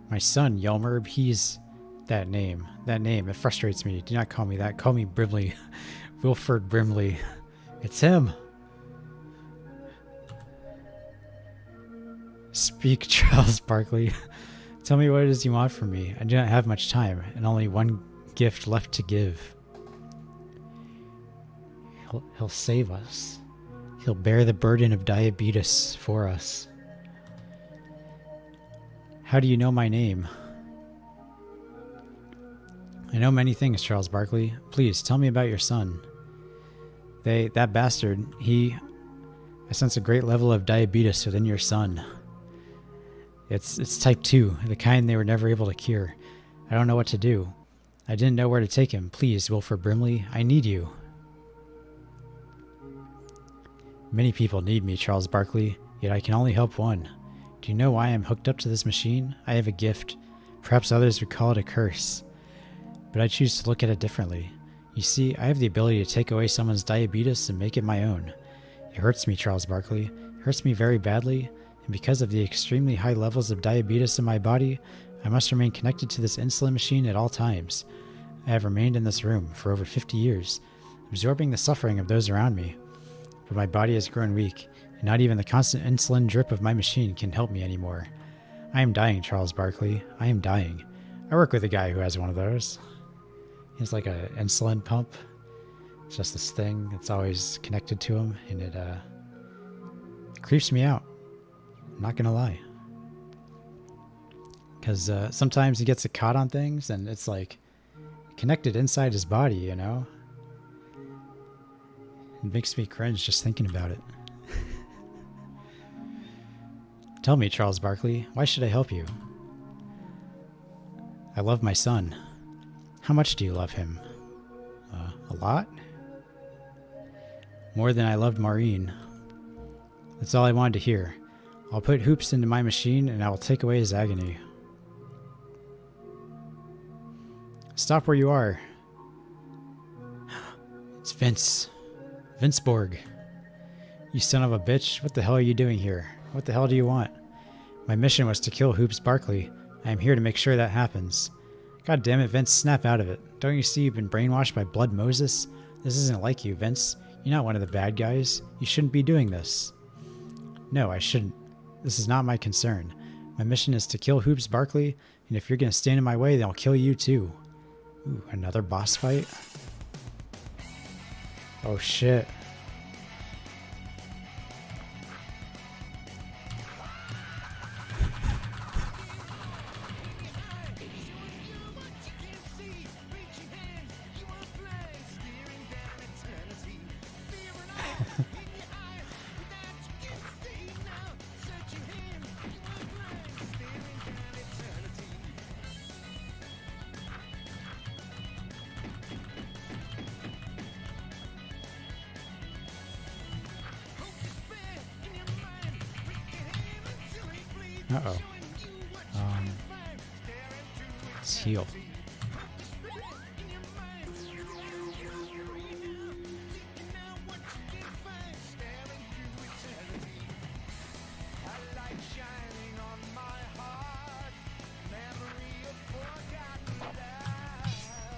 My son, Yelmerb, he's... That name, it frustrates me. Do not call me that. Call me Brimley. Wilford Brimley. It's him. Speak, Charles Barkley. Tell me what it is you want from me. I do not have much time, and only one gift left to give. He'll save us. He'll bear the burden of diabetes for us. How do you know my name? I know many things, Charles Barkley. Please, tell me about your son. That bastard, I sense a great level of diabetes within your son. It's type 2, the kind they were never able to cure. I don't know what to do. I didn't know where to take him. Please, Wilford Brimley, I need you. Many people need me, Charles Barkley, yet I can only help one. Do you know why I'm hooked up to this machine? I have a gift. Perhaps others would call it a curse. But I choose to look at it differently. You see, I have the ability to take away someone's diabetes and make it my own. It hurts me, Charles Barkley. It hurts me very badly, and because of the extremely high levels of diabetes in my body, I must remain connected to this insulin machine at all times. I have remained in this room for over 50 years, absorbing the suffering of those around me. But my body has grown weak, and not even the constant insulin drip of my machine can help me anymore. I am dying, Charles Barkley. I am dying. I work with a guy who has one of those. He has like an insulin pump. It's just this thing that's always connected to him, and it creeps me out. I'm not gonna lie. Because sometimes he gets it caught on things, and it's like connected inside his body, you know? It makes me cringe just thinking about it. Tell me, Charles Barkley, why should I help you? I love my son. How much do you love him? A lot? More than I loved Maureen. That's all I wanted to hear. I'll put Hoopz into my machine and I will take away his agony. Stop where you are. It's Vince. Vince Borg. You son of a bitch. What the hell are you doing here? What the hell do you want? My mission was to kill Hoopz Barkley. I am here to make sure that happens. God damn it, Vince, snap out of it. Don't you see you've been brainwashed by Blood Moses? This isn't like you, Vince. You're not one of the bad guys. You shouldn't be doing this. No, I shouldn't. This is not my concern. My mission is to kill Hoopz Barkley, and if you're going to stand in my way, then I'll kill you too. Ooh, another boss fight? Oh shit. Uh-oh. Let's heal.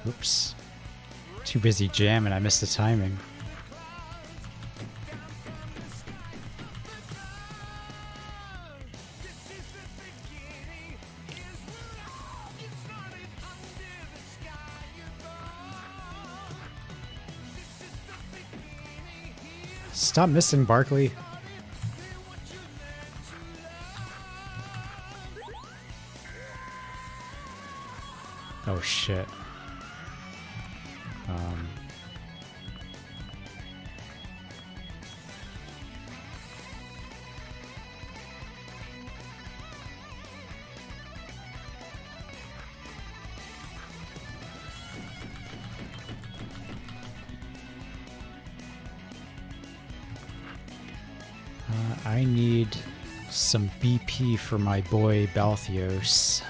Oops. Too busy jamming, I missed the timing. Stop missing, Barkley. Oh shit. I need some BP for my boy Balthios.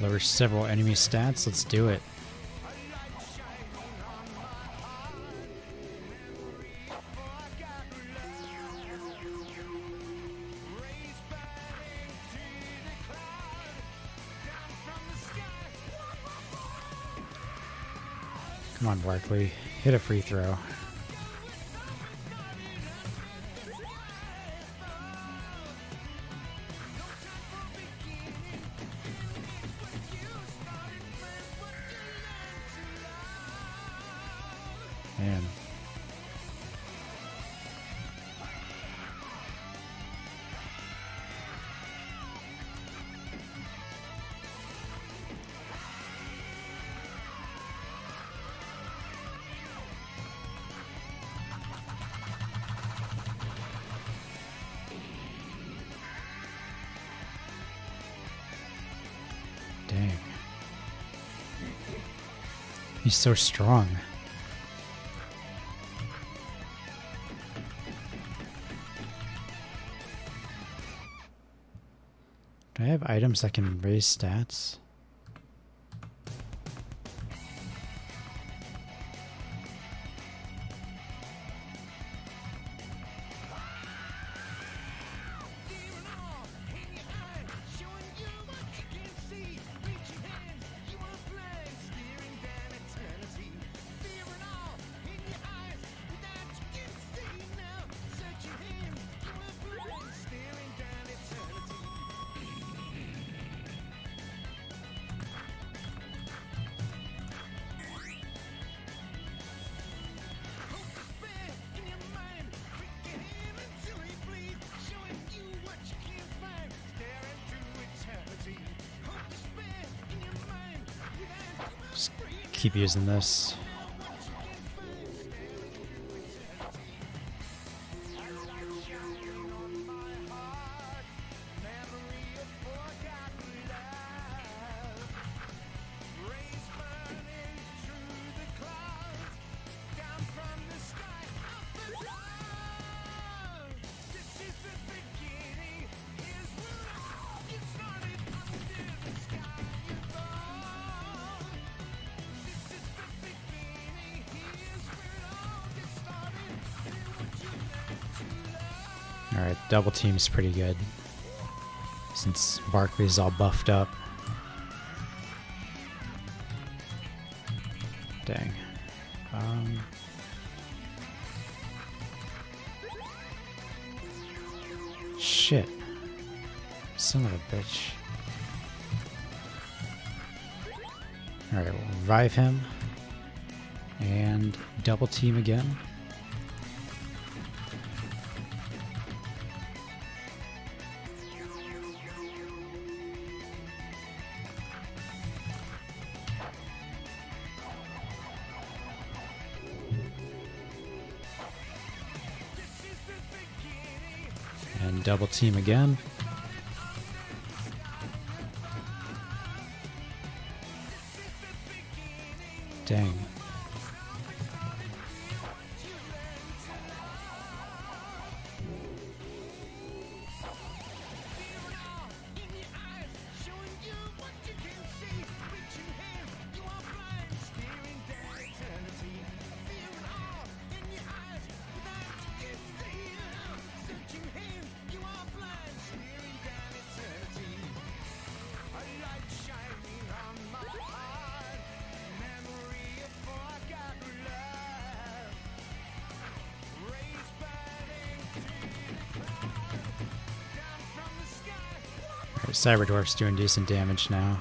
Lower several enemy stats. Let's do it. Come on, Barkley. Hit a free throw. Man. Dang. He's so strong. Do I have items that can raise stats? Just keep using this. Alright, double team's pretty good. Since Barkley's all buffed up. Dang. Shit. Son of a bitch. Alright, we'll revive him. And double team again. And double team again. Dang. Cyberdwarf's doing decent damage now,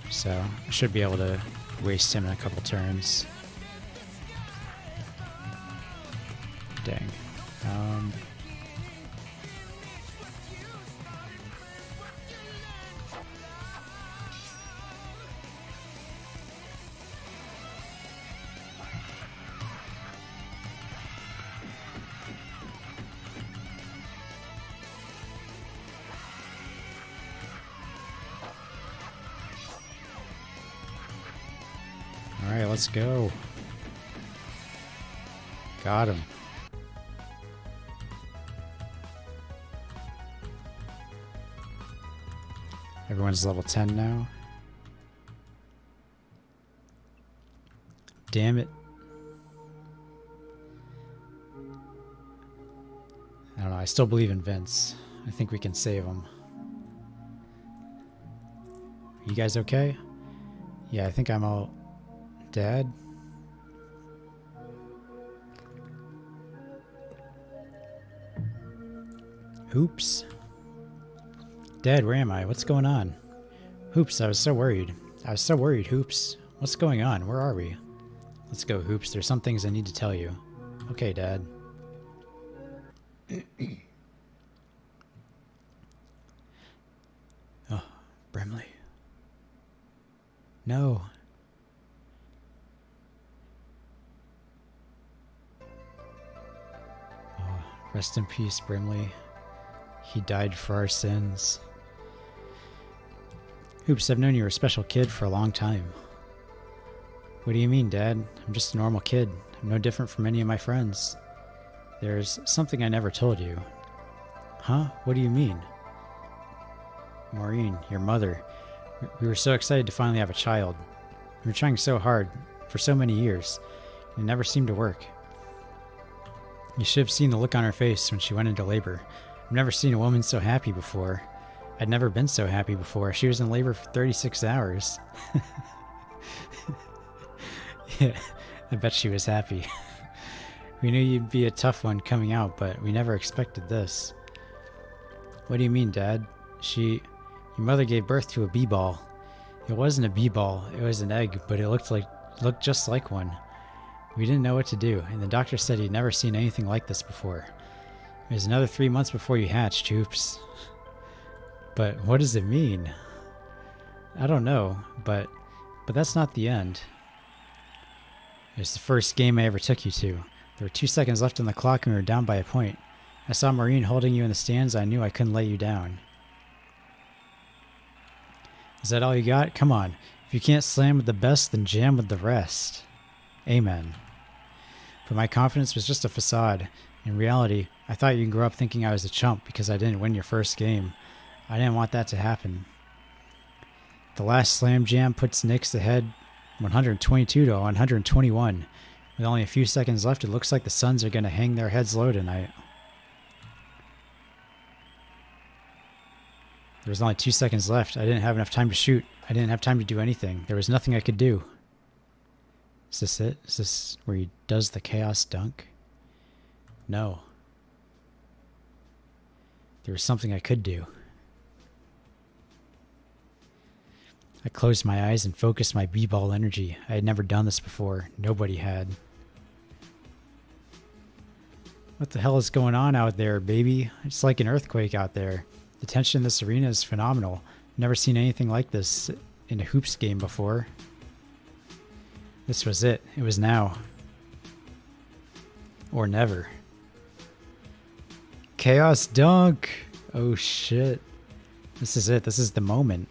so I should be able to waste him in a couple turns. Dang. Alright, let's go. Got him. Everyone's level 10 now. Damn it. I don't know, I still believe in Vince. I think we can save him. You guys okay? Yeah, I think I'm all... Dad? Hoopz? Dad, where am I? What's going on? Hoopz, I was so worried. I was so worried, Hoopz. What's going on? Where are we? Let's go, Hoopz. There's some things I need to tell you. Okay, Dad. Oh, Brimley. No. Rest in peace, Brimley. He died for our sins. Hoopz, I've known you were a special kid for a long time. What do you mean, Dad? I'm just a normal kid. I'm no different from any of my friends. There's something I never told you. Huh? What do you mean? Maureen, your mother. We were so excited to finally have a child. We were trying so hard for so many years. It never seemed to work. You should have seen the look on her face when she went into labor. I've never seen a woman so happy before. I'd never been so happy before. She was in labor for 36 hours. Yeah, I bet she was happy. We knew you'd be a tough one coming out, but we never expected this. What do you mean, Dad? Your mother gave birth to a bee ball. It wasn't a bee ball, it was an egg, but it looked just like one. We didn't know what to do, and the doctor said he'd never seen anything like this before. It was another 3 months before you hatched, Hoopz. But what does it mean? I don't know, but that's not the end. It's the first game I ever took you to. There were 2 seconds left on the clock and we were down by a point. I saw Maureen holding you in the stands. I knew I couldn't let you down. Is that all you got? Come on. If you can't slam with the best, then jam with the rest. Amen. But my confidence was just a facade. In reality, I thought you'd grow up thinking I was a chump because I didn't win your first game. I didn't want that to happen. The last slam jam puts Knicks ahead 122 to 121. With only a few seconds left, it looks like the Suns are going to hang their heads low tonight. There was only 2 seconds left. I didn't have enough time to shoot. I didn't have time to do anything. There was nothing I could do. Is this it? Is this where he does the chaos dunk? No. There was something I could do. I closed my eyes and focused my b-ball energy. I had never done this before. Nobody had. What the hell is going on out there, baby? It's like an earthquake out there. The tension in this arena is phenomenal. Never seen anything like this in a Hoopz game before. This was it. It was now. Or never. Chaos dunk! Oh shit. This is it. This is the moment.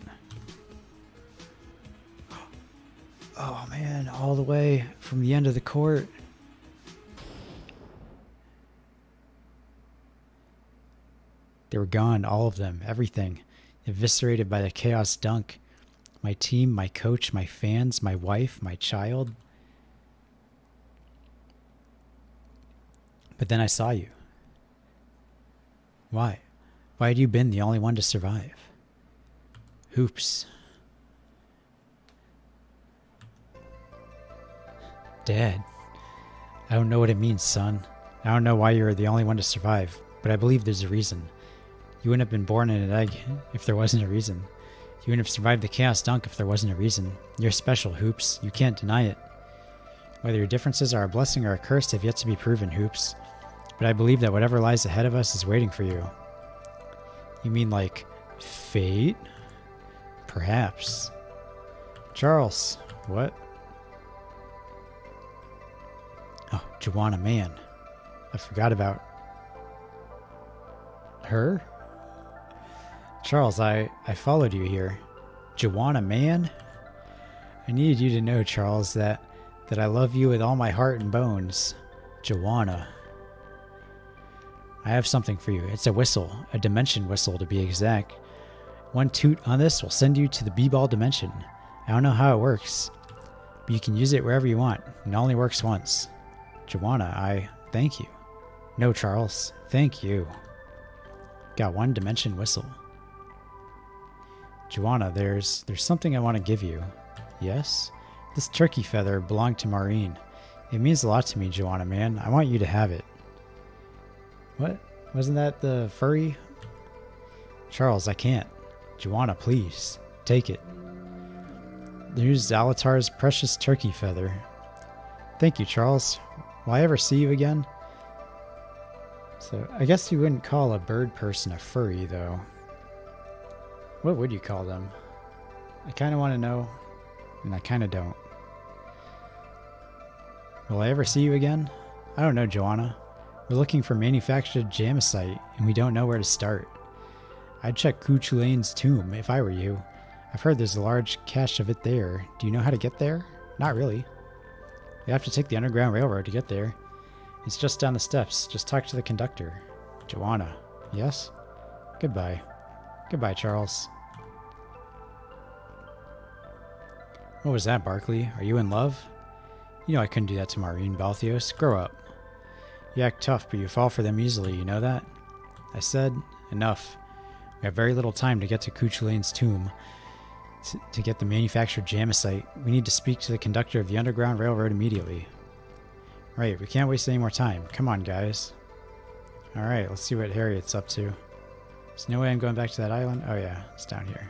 Oh man, all the way from the end of the court. They were gone, all of them, everything. Eviscerated by the chaos dunk. My team, my coach, my fans, my wife, my child. But then I saw you. Why? Why had you been the only one to survive? Hoopz. Dad. I don't know what it means, son. I don't know why you're the only one to survive, but I believe there's a reason. You wouldn't have been born in an egg if there wasn't a reason. You wouldn't have survived the chaos dunk if there wasn't a reason. You're special, Hoopz. You can't deny it. Whether your differences are a blessing or a curse have yet to be proven, Hoopz. But I believe that whatever lies ahead of us is waiting for you. You mean like fate? Perhaps. Charles, what? Oh, Joanna, man. I forgot about her? Charles, I followed you here. Joanna, man? I needed you to know, Charles, that I love you with all my heart and bones. Joanna. I have something for you. It's a whistle. A dimension whistle, to be exact. One toot on this will send you to the b-ball dimension. I don't know how it works, but you can use it wherever you want. It only works once. Joanna, I thank you. No, Charles. Thank you. Got one dimension whistle. Joanna, there's something I want to give you. Yes? This turkey feather belonged to Maureen. It means a lot to me, Joanna, man. I want you to have it. What? Wasn't that the furry? Charles, I can't. Joanna, please. Take it. There's Zalatar's precious turkey feather. Thank you, Charles. Will I ever see you again? So, I guess you wouldn't call a bird person a furry, though. What would you call them? I kind of want to know, and I kind of don't. Will I ever see you again? I don't know, Joanna. We're looking for manufactured jamesite, and we don't know where to start. I'd check Cuchulain's tomb if I were you. I've heard there's a large cache of it there. Do you know how to get there? Not really. You have to take the Underground Railroad to get there. It's just down the steps. Just talk to the conductor. Joanna. Yes? Goodbye. Goodbye, Charles. What was that, Barkley? Are you in love? You know I couldn't do that to Maureen, Balthios. Grow up. You act tough, but you fall for them easily, you know that? I said, enough. We have very little time to get to Cuchulain's tomb. To get the manufactured jamesite, we need to speak to the conductor of the Underground Railroad immediately. Right, we can't waste any more time. Come on, guys. Alright, let's see what Harriet's up to. There's no way I'm going back to that island. Oh yeah, it's down here.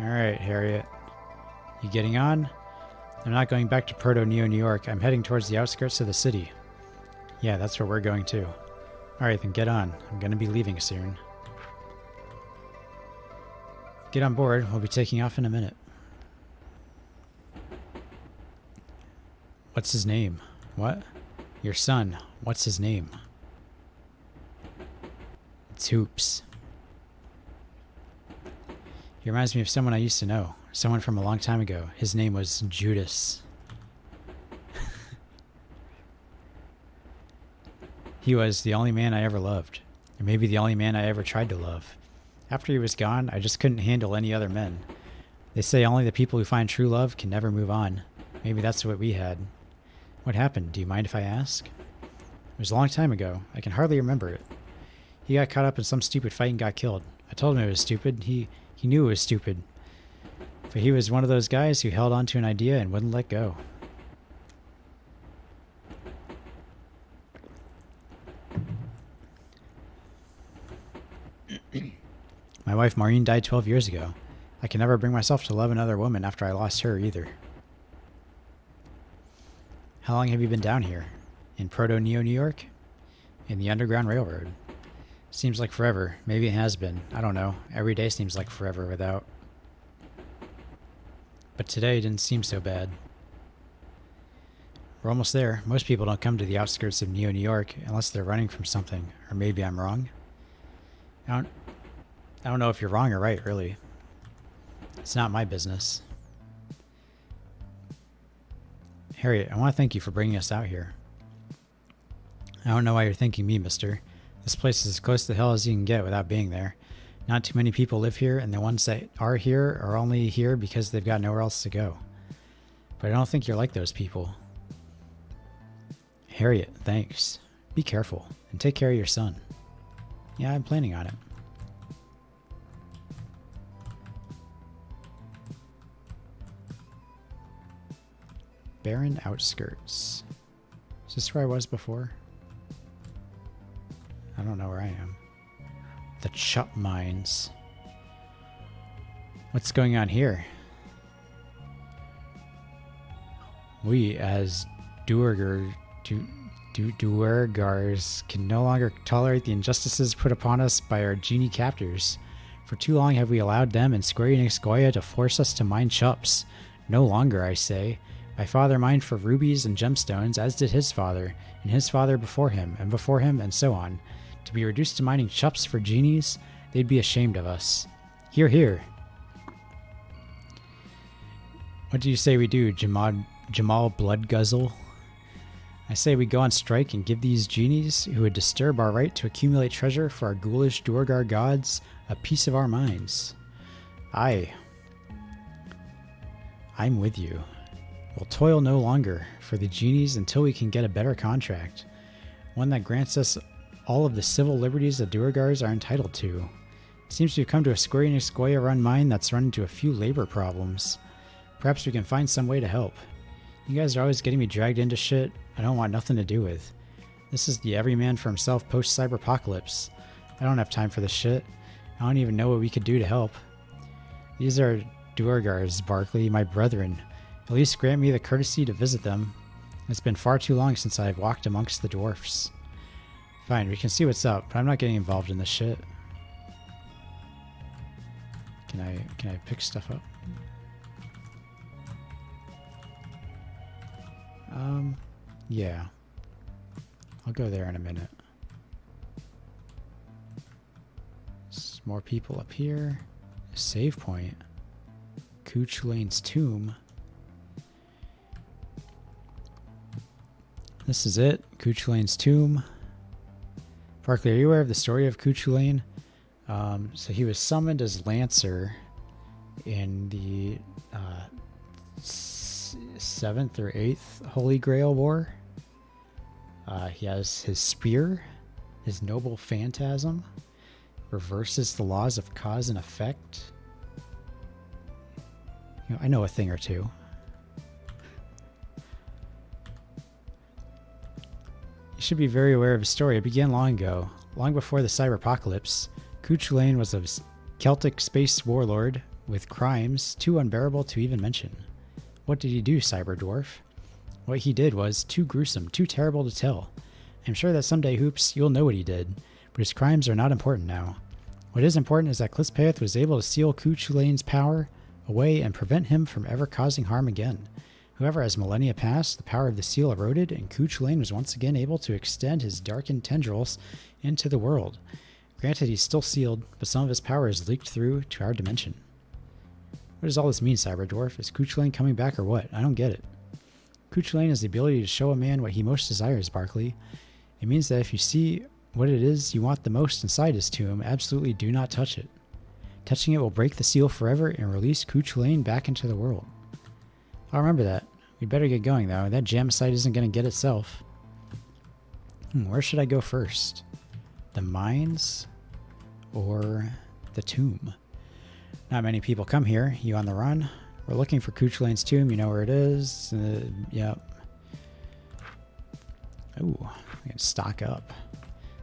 Alright, Harriet. You getting on? I'm not going back to Proto-Neo, New York. I'm heading towards the outskirts of the city. Yeah, that's where we're going too. Alright, then get on. I'm going to be leaving soon. Get on board. We'll be taking off in a minute. What's his name? What? Your son. What's his name? It's Hoopz. He reminds me of someone I used to know. Someone from a long time ago. His name was Judas. He was the only man I ever loved. Or maybe the only man I ever tried to love. After he was gone, I just couldn't handle any other men. They say only the people who find true love can never move on. Maybe that's what we had. What happened? Do you mind if I ask? It was a long time ago. I can hardly remember it. He got caught up in some stupid fight and got killed. I told him it was stupid. He knew it was stupid. But he was one of those guys who held on to an idea and wouldn't let go. My wife Maureen died 12 years ago. I can never bring myself to love another woman after I lost her either. How long have you been down here? In Proto-Neo, New York? In the Underground Railroad. Seems like forever. Maybe it has been. I don't know. Every day seems like forever without. But today didn't seem so bad. We're almost there. Most people don't come to the outskirts of Neo, New York unless they're running from something. Or maybe I'm wrong. I don't know if you're wrong or right, really. It's not my business. Harriet, I want to thank you for bringing us out here. I don't know why you're thanking me, mister. This place is as close to hell as you can get without being there. Not too many people live here, and the ones that are here are only here because they've got nowhere else to go. But I don't think you're like those people. Harriet, thanks. Be careful, and take care of your son. Yeah, I'm planning on it. Barren outskirts. Is this where I was before? I don't know where I am. The Chup Mines. What's going on here? We, as Duergars, can no longer tolerate the injustices put upon us by our genie captors. For too long have we allowed them and Square Enix Goya to force us to mine chups. No longer, I say. My father mined for rubies and gemstones, as did his father, and his father before him, and so on. To be reduced to mining chups for genies, they'd be ashamed of us. Hear, hear. What do you say we do, Jamal Bloodguzzle? I say we go on strike and give these genies, who would disturb our right to accumulate treasure for our ghoulish Duergar gods, a piece of our minds. Aye. I'm with you. We'll toil no longer for the genies until we can get a better contract. One that grants us all of the civil liberties the Duergars are entitled to. It seems we've come to a Square Enix Goya run mine that's run into a few labor problems. Perhaps we can find some way to help. You guys are always getting me dragged into shit I don't want nothing to do with. This is the everyman for himself post-cyberpocalypse. I don't have time for this shit. I don't even know what we could do to help. These are Duergars, Barkley, my brethren. At least grant me the courtesy to visit them. It's been far too long since I've walked amongst the dwarfs. Fine, we can see what's up, but I'm not getting involved in this shit. Can I pick stuff up? Yeah. I'll go there in a minute. There's more people up here. A save point. Cooch Lane's tomb. This is it. Cooch Lane's tomb. Barkley, are you aware of the story of Cooch Lane? So he was summoned as Lancer in the 7th or 8th Holy Grail War. He has his spear, his noble phantasm, reverses the laws of cause and effect. You know, I know a thing or two. You should be very aware of his story. It began long ago, long before the cyberpocalypse. Cooch Lane was a Celtic space warlord with crimes too unbearable to even mention. What did he do, Cyber Dwarf? What he did was too gruesome, too terrible to tell. I'm sure that someday, Hoopz, you'll know what he did, but his crimes are not important now. What is important is that Clispaeth was able to steal Cooch Lane's power away and prevent him from ever causing harm again. However, as millennia passed, the power of the seal eroded, and Cooch Lane was once again able to extend his darkened tendrils into the world. Granted, he's still sealed, but some of his power is leaked through to our dimension. What does all this mean, Cyber Dwarf? Is Cooch Lane coming back or what? I don't get it. Cooch Lane has the ability to show a man what he most desires, Barkley. It means that if you see what it is you want the most inside his tomb, absolutely do not touch it. Touching it will break the seal forever and release Cooch Lane back into the world. I'll remember that. We'd better get going, though. That jam site isn't going to get itself. Where should I go first? The mines or the tomb? Not many people come here. You on the run? We're looking for Cooch Lane's tomb. You know where it is? Yep. Ooh, I can stock up.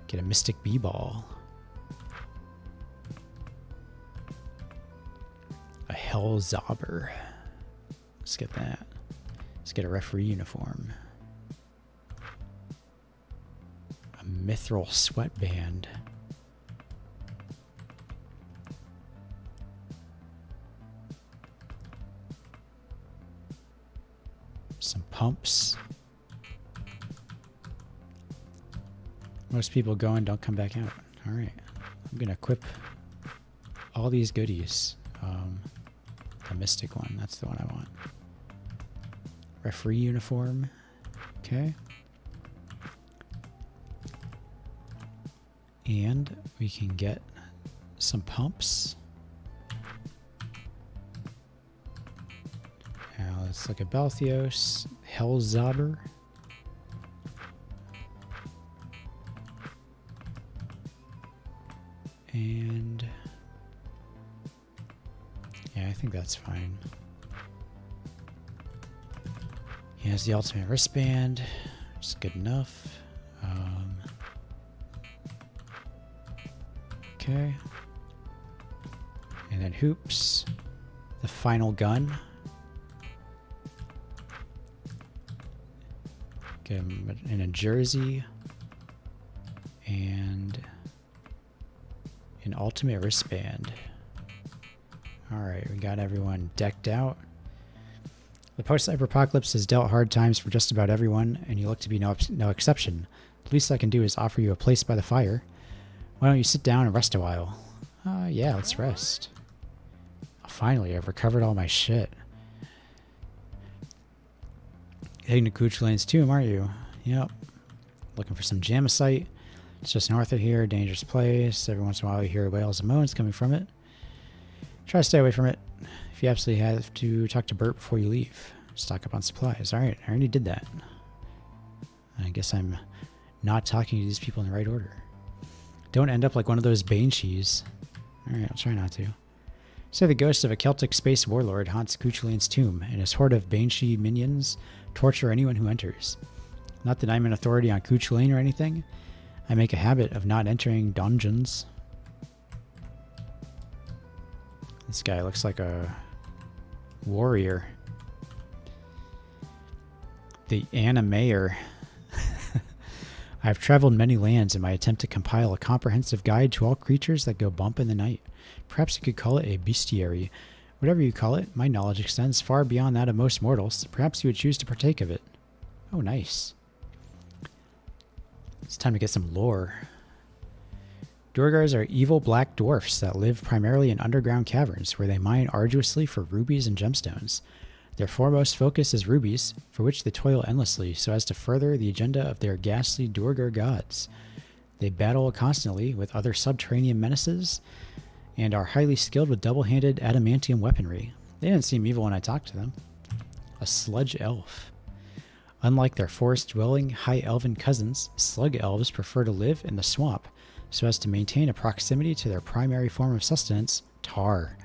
Get a Mystic Bee Ball. Hellzauber. Let's get that. Let's get a referee uniform. A mithril sweatband. Some pumps. Most people go and don't come back out. All right. I'm going to equip all these goodies. The mystic one. That's the one I want. Referee uniform. Okay. And we can get some pumps. Now let's look at Balthios. Hellzauber. And yeah, I think that's fine. He has the ultimate wristband, which is good enough. Okay. And then Hoopz, the final gun. Get him in a jersey and an ultimate wristband. Alright, we got everyone decked out. The post-hyper-apocalypse has dealt hard times for just about everyone, and you look to be no exception. The least I can do is offer you a place by the fire. Why don't you sit down and rest a while? Yeah, let's rest. Finally, I've recovered all my shit. Heading to Cuchulain's tomb, aren't you? Yep. Looking for some Jamesite. It's just north of here, dangerous place. Every once in a while you hear wails and moans coming from it. Try to stay away from it. If you absolutely have to, talk to Bert before you leave. Stock up on supplies. Alright, I already did that. I guess I'm not talking to these people in the right order. Don't end up like one of those banshees. Alright, I'll try not to. Say the ghost of a Celtic space warlord haunts Cuchulain's tomb, and his horde of banshee minions torture anyone who enters. Not that I'm an authority on Cuchulain or anything. I make a habit of not entering dungeons. This guy looks like a warrior. The animator. I've traveled many lands in my attempt to compile a comprehensive guide to all creatures that go bump in the night. Perhaps you could call it a bestiary. Whatever you call it, my knowledge extends far beyond that of most mortals. Perhaps you would choose to partake of it. Oh, nice. It's time to get some lore. Duergars are evil black dwarfs that live primarily in underground caverns where they mine arduously for rubies and gemstones. Their foremost focus is rubies, for which they toil endlessly so as to further the agenda of their ghastly Duergar gods. They battle constantly with other subterranean menaces and are highly skilled with double-handed adamantium weaponry. They didn't seem evil when I talked to them. A sludge elf. Unlike their forest-dwelling, high-elven cousins, slug elves prefer to live in the swamp so as to maintain a proximity to their primary form of sustenance, tar.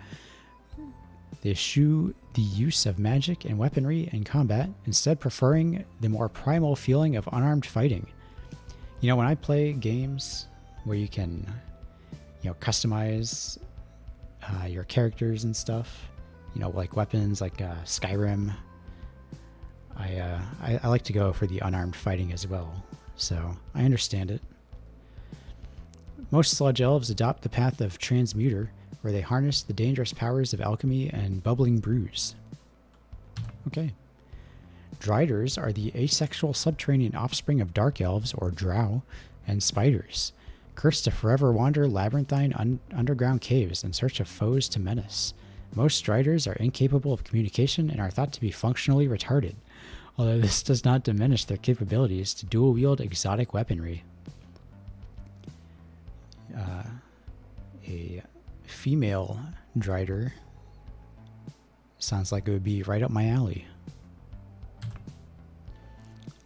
They eschew the use of magic and weaponry in combat, instead preferring the more primal feeling of unarmed fighting. You know, when I play games where you can, customize your characters and stuff, like weapons, like Skyrim, I like to go for the unarmed fighting as well, so I understand it. Most sludge elves adopt the path of transmuter, where they harness the dangerous powers of alchemy and bubbling brews. Okay. Driders are the asexual subterranean offspring of dark elves, or drow, and spiders, cursed to forever wander labyrinthine underground caves in search of foes to menace. Most Driders are incapable of communication and are thought to be functionally retarded, although this does not diminish their capabilities to dual-wield exotic weaponry. A female Drider sounds like it would be right up my alley.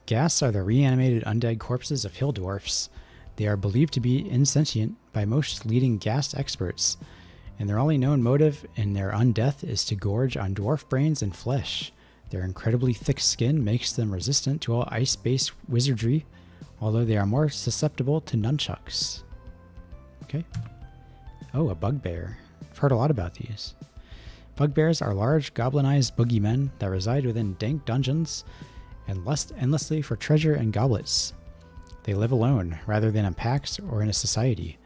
Ghasts are the reanimated undead corpses of hill dwarfs. They are believed to be insentient by most leading Ghast experts, and their only known motive in their undeath is to gorge on dwarf brains and flesh. Their incredibly thick skin makes them resistant to all ice-based wizardry, although they are more susceptible to nunchucks. Okay. Oh, a bugbear. I've heard a lot about these. Bugbears are large, goblinized boogeymen that reside within dank dungeons and lust endlessly for treasure and goblets. They live alone, rather than in packs or in a society,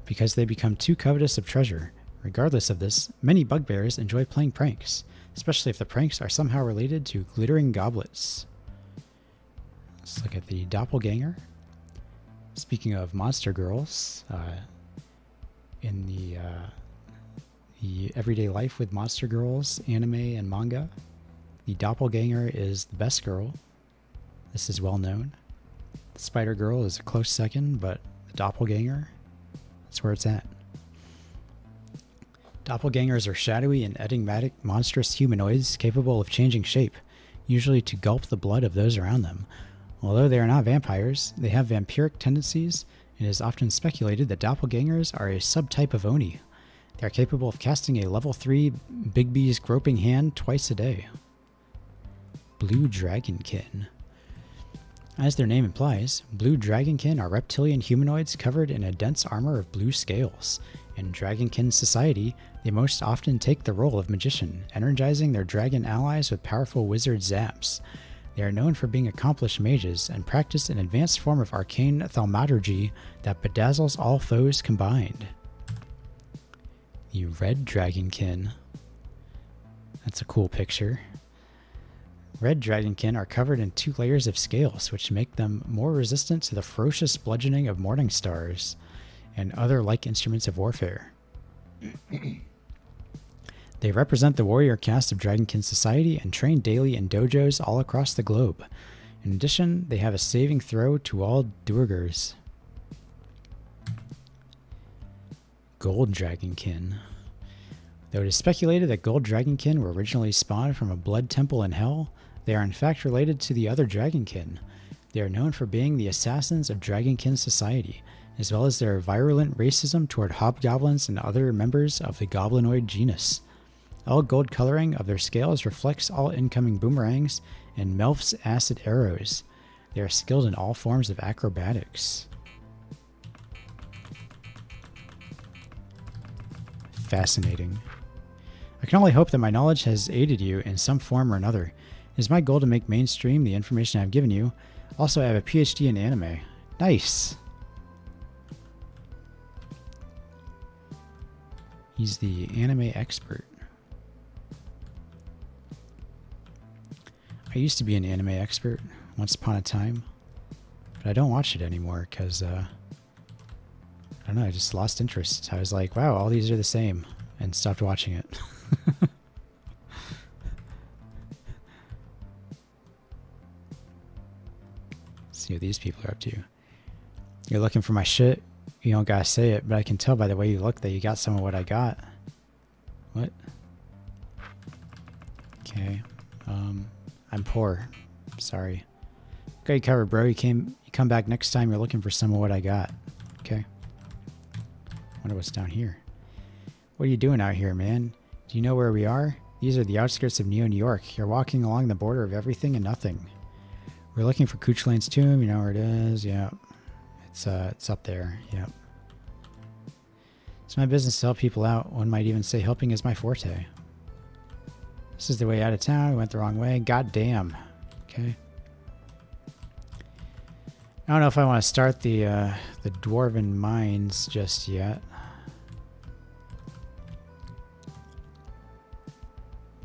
because they become too covetous of treasure. Regardless of this, many bugbears enjoy playing pranks, especially if the pranks are somehow related to glittering goblets. Let's look at the doppelganger. Speaking of monster girls, in the everyday life with monster girls, anime and manga, the doppelganger is the best girl. This is well known. The spider girl is a close second, but the doppelganger, that's where it's at. Doppelgangers are shadowy and enigmatic monstrous humanoids capable of changing shape, usually to gulp the blood of those around them. Although they are not vampires, they have vampiric tendencies, and it is often speculated that doppelgangers are a subtype of Oni. They are capable of casting a level 3 Bigby's groping hand twice a day. Blue Dragonkin. As their name implies, blue dragonkin are reptilian humanoids covered in a dense armor of blue scales. In dragonkin society, they most often take the role of magician, energizing their dragon allies with powerful wizard zaps. They are known for being accomplished mages and practice an advanced form of arcane thaumaturgy that bedazzles all foes combined. The red dragonkin. That's a cool picture. Red dragonkin are covered in 2 layers of scales, which make them more resistant to the ferocious bludgeoning of morning stars and other like instruments of warfare. They represent the warrior caste of dragonkin society and train daily in dojos all across the globe. In addition, they have a saving throw to all Duergars. Gold dragonkin. Though it is speculated that gold dragonkin were originally spawned from a blood temple in hell, they are in fact related to the other dragonkin. They are known for being the assassins of dragonkin society, as well as their virulent racism toward hobgoblins and other members of the goblinoid genus. All gold coloring of their scales reflects all incoming boomerangs and Melf's acid arrows. They are skilled in all forms of acrobatics. Fascinating. I can only hope that my knowledge has aided you in some form or another. It is my goal to make mainstream the information I have given you. Also, I have a PhD in anime. Nice! He's the anime expert. I used to be an anime expert once upon a time, but I don't watch it anymore because, I don't know, I just lost interest. I was like, wow, all these are the same, and stopped watching it. See what these people are up to. You're looking for my shit? You don't gotta say it, but I can tell by the way you look that you got some of what I got. What? Okay. I'm poor. Sorry. Got you covered, bro. You come back next time you're looking for some of what I got. Okay. Wonder what's down here. What are you doing out here, man? Do you know where we are? These are the outskirts of New York. You're walking along the border of everything and nothing. We're looking for Cuchulain's tomb. You know where it is? Yeah. It's up there. Yep. It's my business to help people out. One might even say helping is my forte. This is the way out of town. We went the wrong way. God damn. Okay. I don't know if I want to start the Dwarven Mines just yet.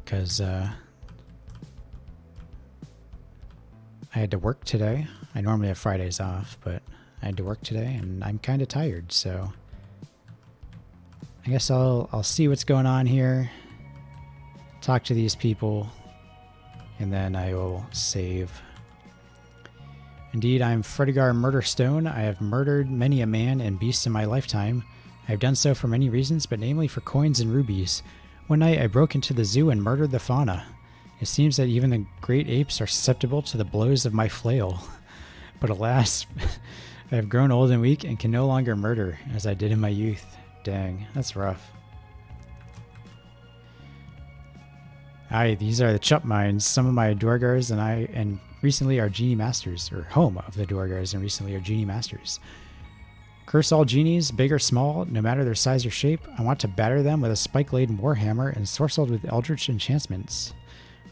Because I had to work today. I normally have Fridays off, but I had to work today and I'm kind of tired, so I guess I'll see what's going on here, talk to these people, and then I will save. Indeed, I am Fredigar Murderstone. I have murdered many a man and beast in my lifetime. I have done so for many reasons, but namely for coins and rubies. One night I broke into the zoo and murdered the fauna. It seems that even the great apes are susceptible to the blows of my flail. But alas, I have grown old and weak and can no longer murder as I did in my youth. Dang, that's rough. Aye, these are the Chup Mines. Some of my Duergars and recently are Genie Masters, or home of the Duergars and recently are Genie Masters. Curse all genies, big or small, no matter their size or shape. I want to batter them with a spike-laden warhammer and sorcelled with eldritch enchantments.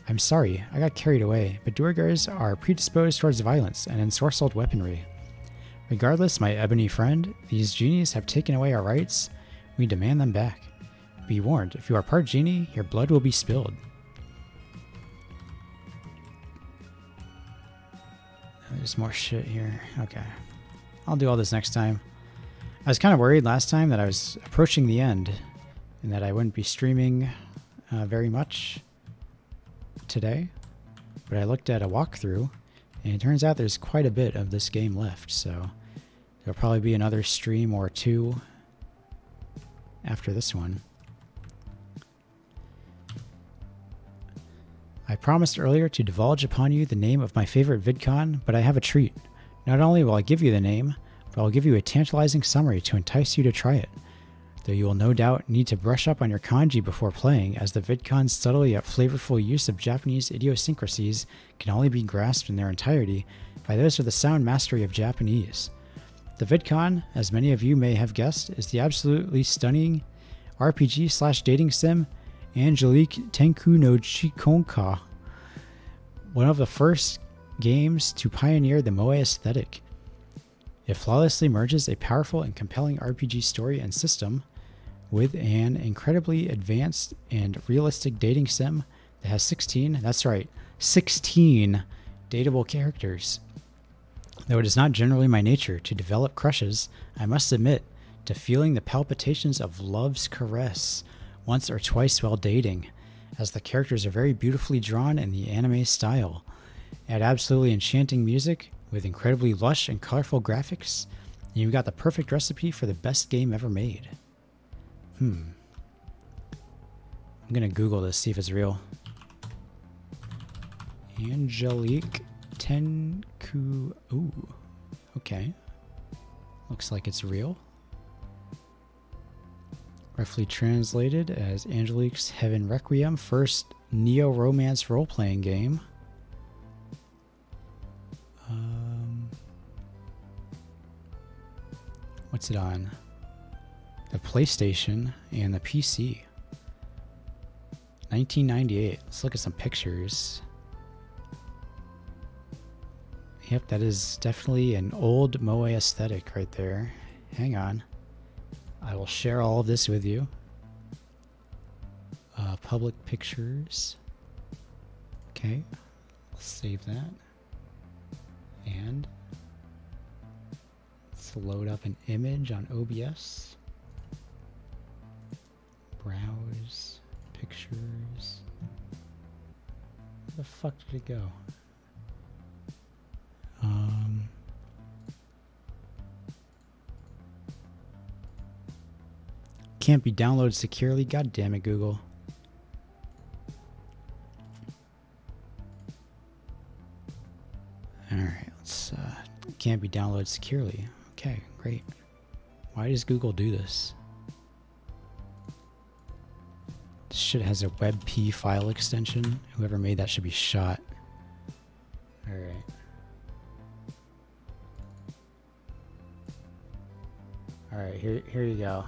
I'm sorry, I got carried away, but Duergars are predisposed towards violence and ensorcelled weaponry. Regardless, my ebony friend, these genies have taken away our rights. We demand them back. Be warned, if you are part genie, your blood will be spilled. There's more shit here. Okay. I'll do all this next time. I was kind of worried last time that I was approaching the end and that I wouldn't be streaming very much today. But I looked at a walkthrough and it turns out there's quite a bit of this game left. So there'll probably be another stream or two after this one. I promised earlier to divulge upon you the name of my favorite VidCon, but I have a treat. Not only will I give you the name, but I'll give you a tantalizing summary to entice you to try it. Though you will no doubt need to brush up on your kanji before playing, as the VidCon's subtle yet flavorful use of Japanese idiosyncrasies can only be grasped in their entirety by those with a sound mastery of Japanese. The VidCon, as many of you may have guessed, is the absolutely stunning RPG/dating sim Angelique Tenku no Chikonka, one of the first games to pioneer the moe aesthetic. It flawlessly merges a powerful and compelling RPG story and system with an incredibly advanced and realistic dating sim that has 16 dateable characters. Though it is not generally my nature to develop crushes, I must admit to feeling the palpitations of love's caress once or twice while dating, as the characters are very beautifully drawn in the anime style. Add absolutely enchanting music with incredibly lush and colorful graphics, and you've got the perfect recipe for the best game ever made. I'm gonna Google this, see if it's real. Angelique Tenku. Ooh, okay. Looks like it's real. Roughly translated as Angelique's Heaven Requiem, first neo-romance role-playing game. What's it on? The PlayStation and the PC. 1998. Let's look at some pictures. Yep, that is definitely an old moe aesthetic right there. Hang on. I will share all of this with you. Public pictures. Okay, let's save that. And let's load up an image on OBS. Browse pictures. Where the fuck did it go? Can't be downloaded securely. God damn it, Google. Alright, let's can't be downloaded securely. Okay, great. Why does Google do this? This shit has a WebP file extension. Whoever made that should be shot. Alright. Alright, here you go.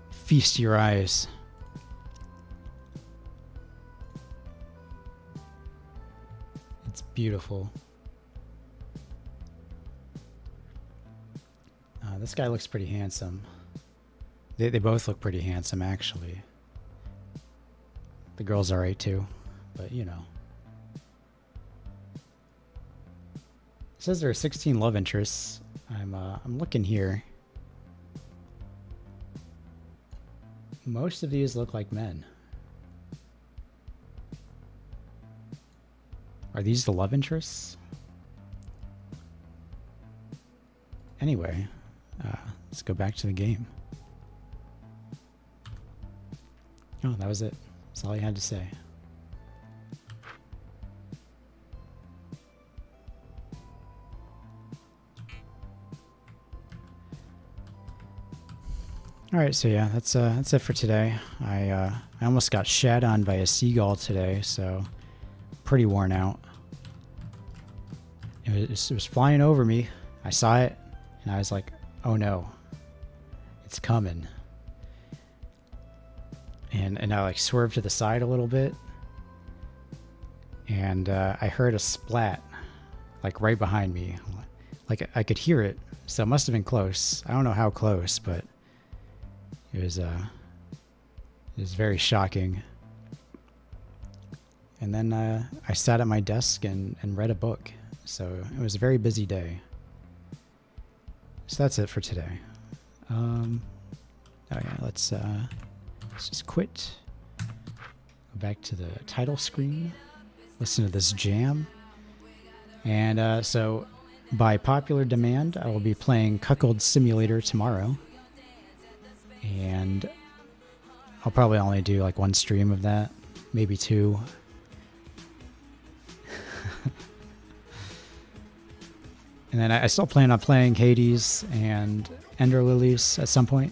Feast your eyes. It's beautiful. This guy looks pretty handsome. They both look pretty handsome, actually. The girl's alright too, but you know. It says there are 16 love interests. I'm looking here. Most of these look like men. Are these the love interests? Anyway, let's go back to the game. Oh, that was it. That's all I had to say. All right, so yeah, that's it for today. I almost got shat on by a seagull today, so pretty worn out. It was flying over me. I saw it, and I was like, oh no, it's coming. And I like swerved to the side a little bit, and I heard a splat like right behind me. Like I could hear it, so it must have been close. I don't know how close, but it was very shocking. And then I sat at my desk and read a book. So it was a very busy day. So that's it for today. Oh yeah, let's just quit. Go back to the title screen. Listen to this jam. And so by popular demand, I will be playing Cuckold Simulator tomorrow. And I'll probably only do like one stream of that, maybe two. And then I still plan on playing Hades and Ender Lilies at some point.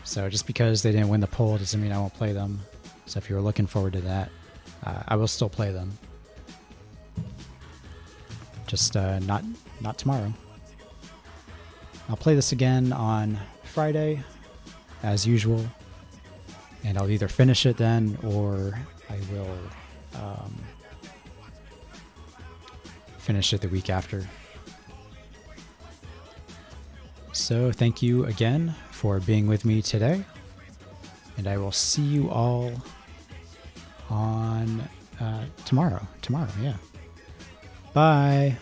So just because they didn't win the poll doesn't mean I won't play them. So if you're looking forward to that, I will still play them. Just not tomorrow. I'll play this again on Friday, as usual. And I'll either finish it then, or I will finish it the week after. So thank you again for being with me today, and I will see you all on tomorrow. Yeah. Bye.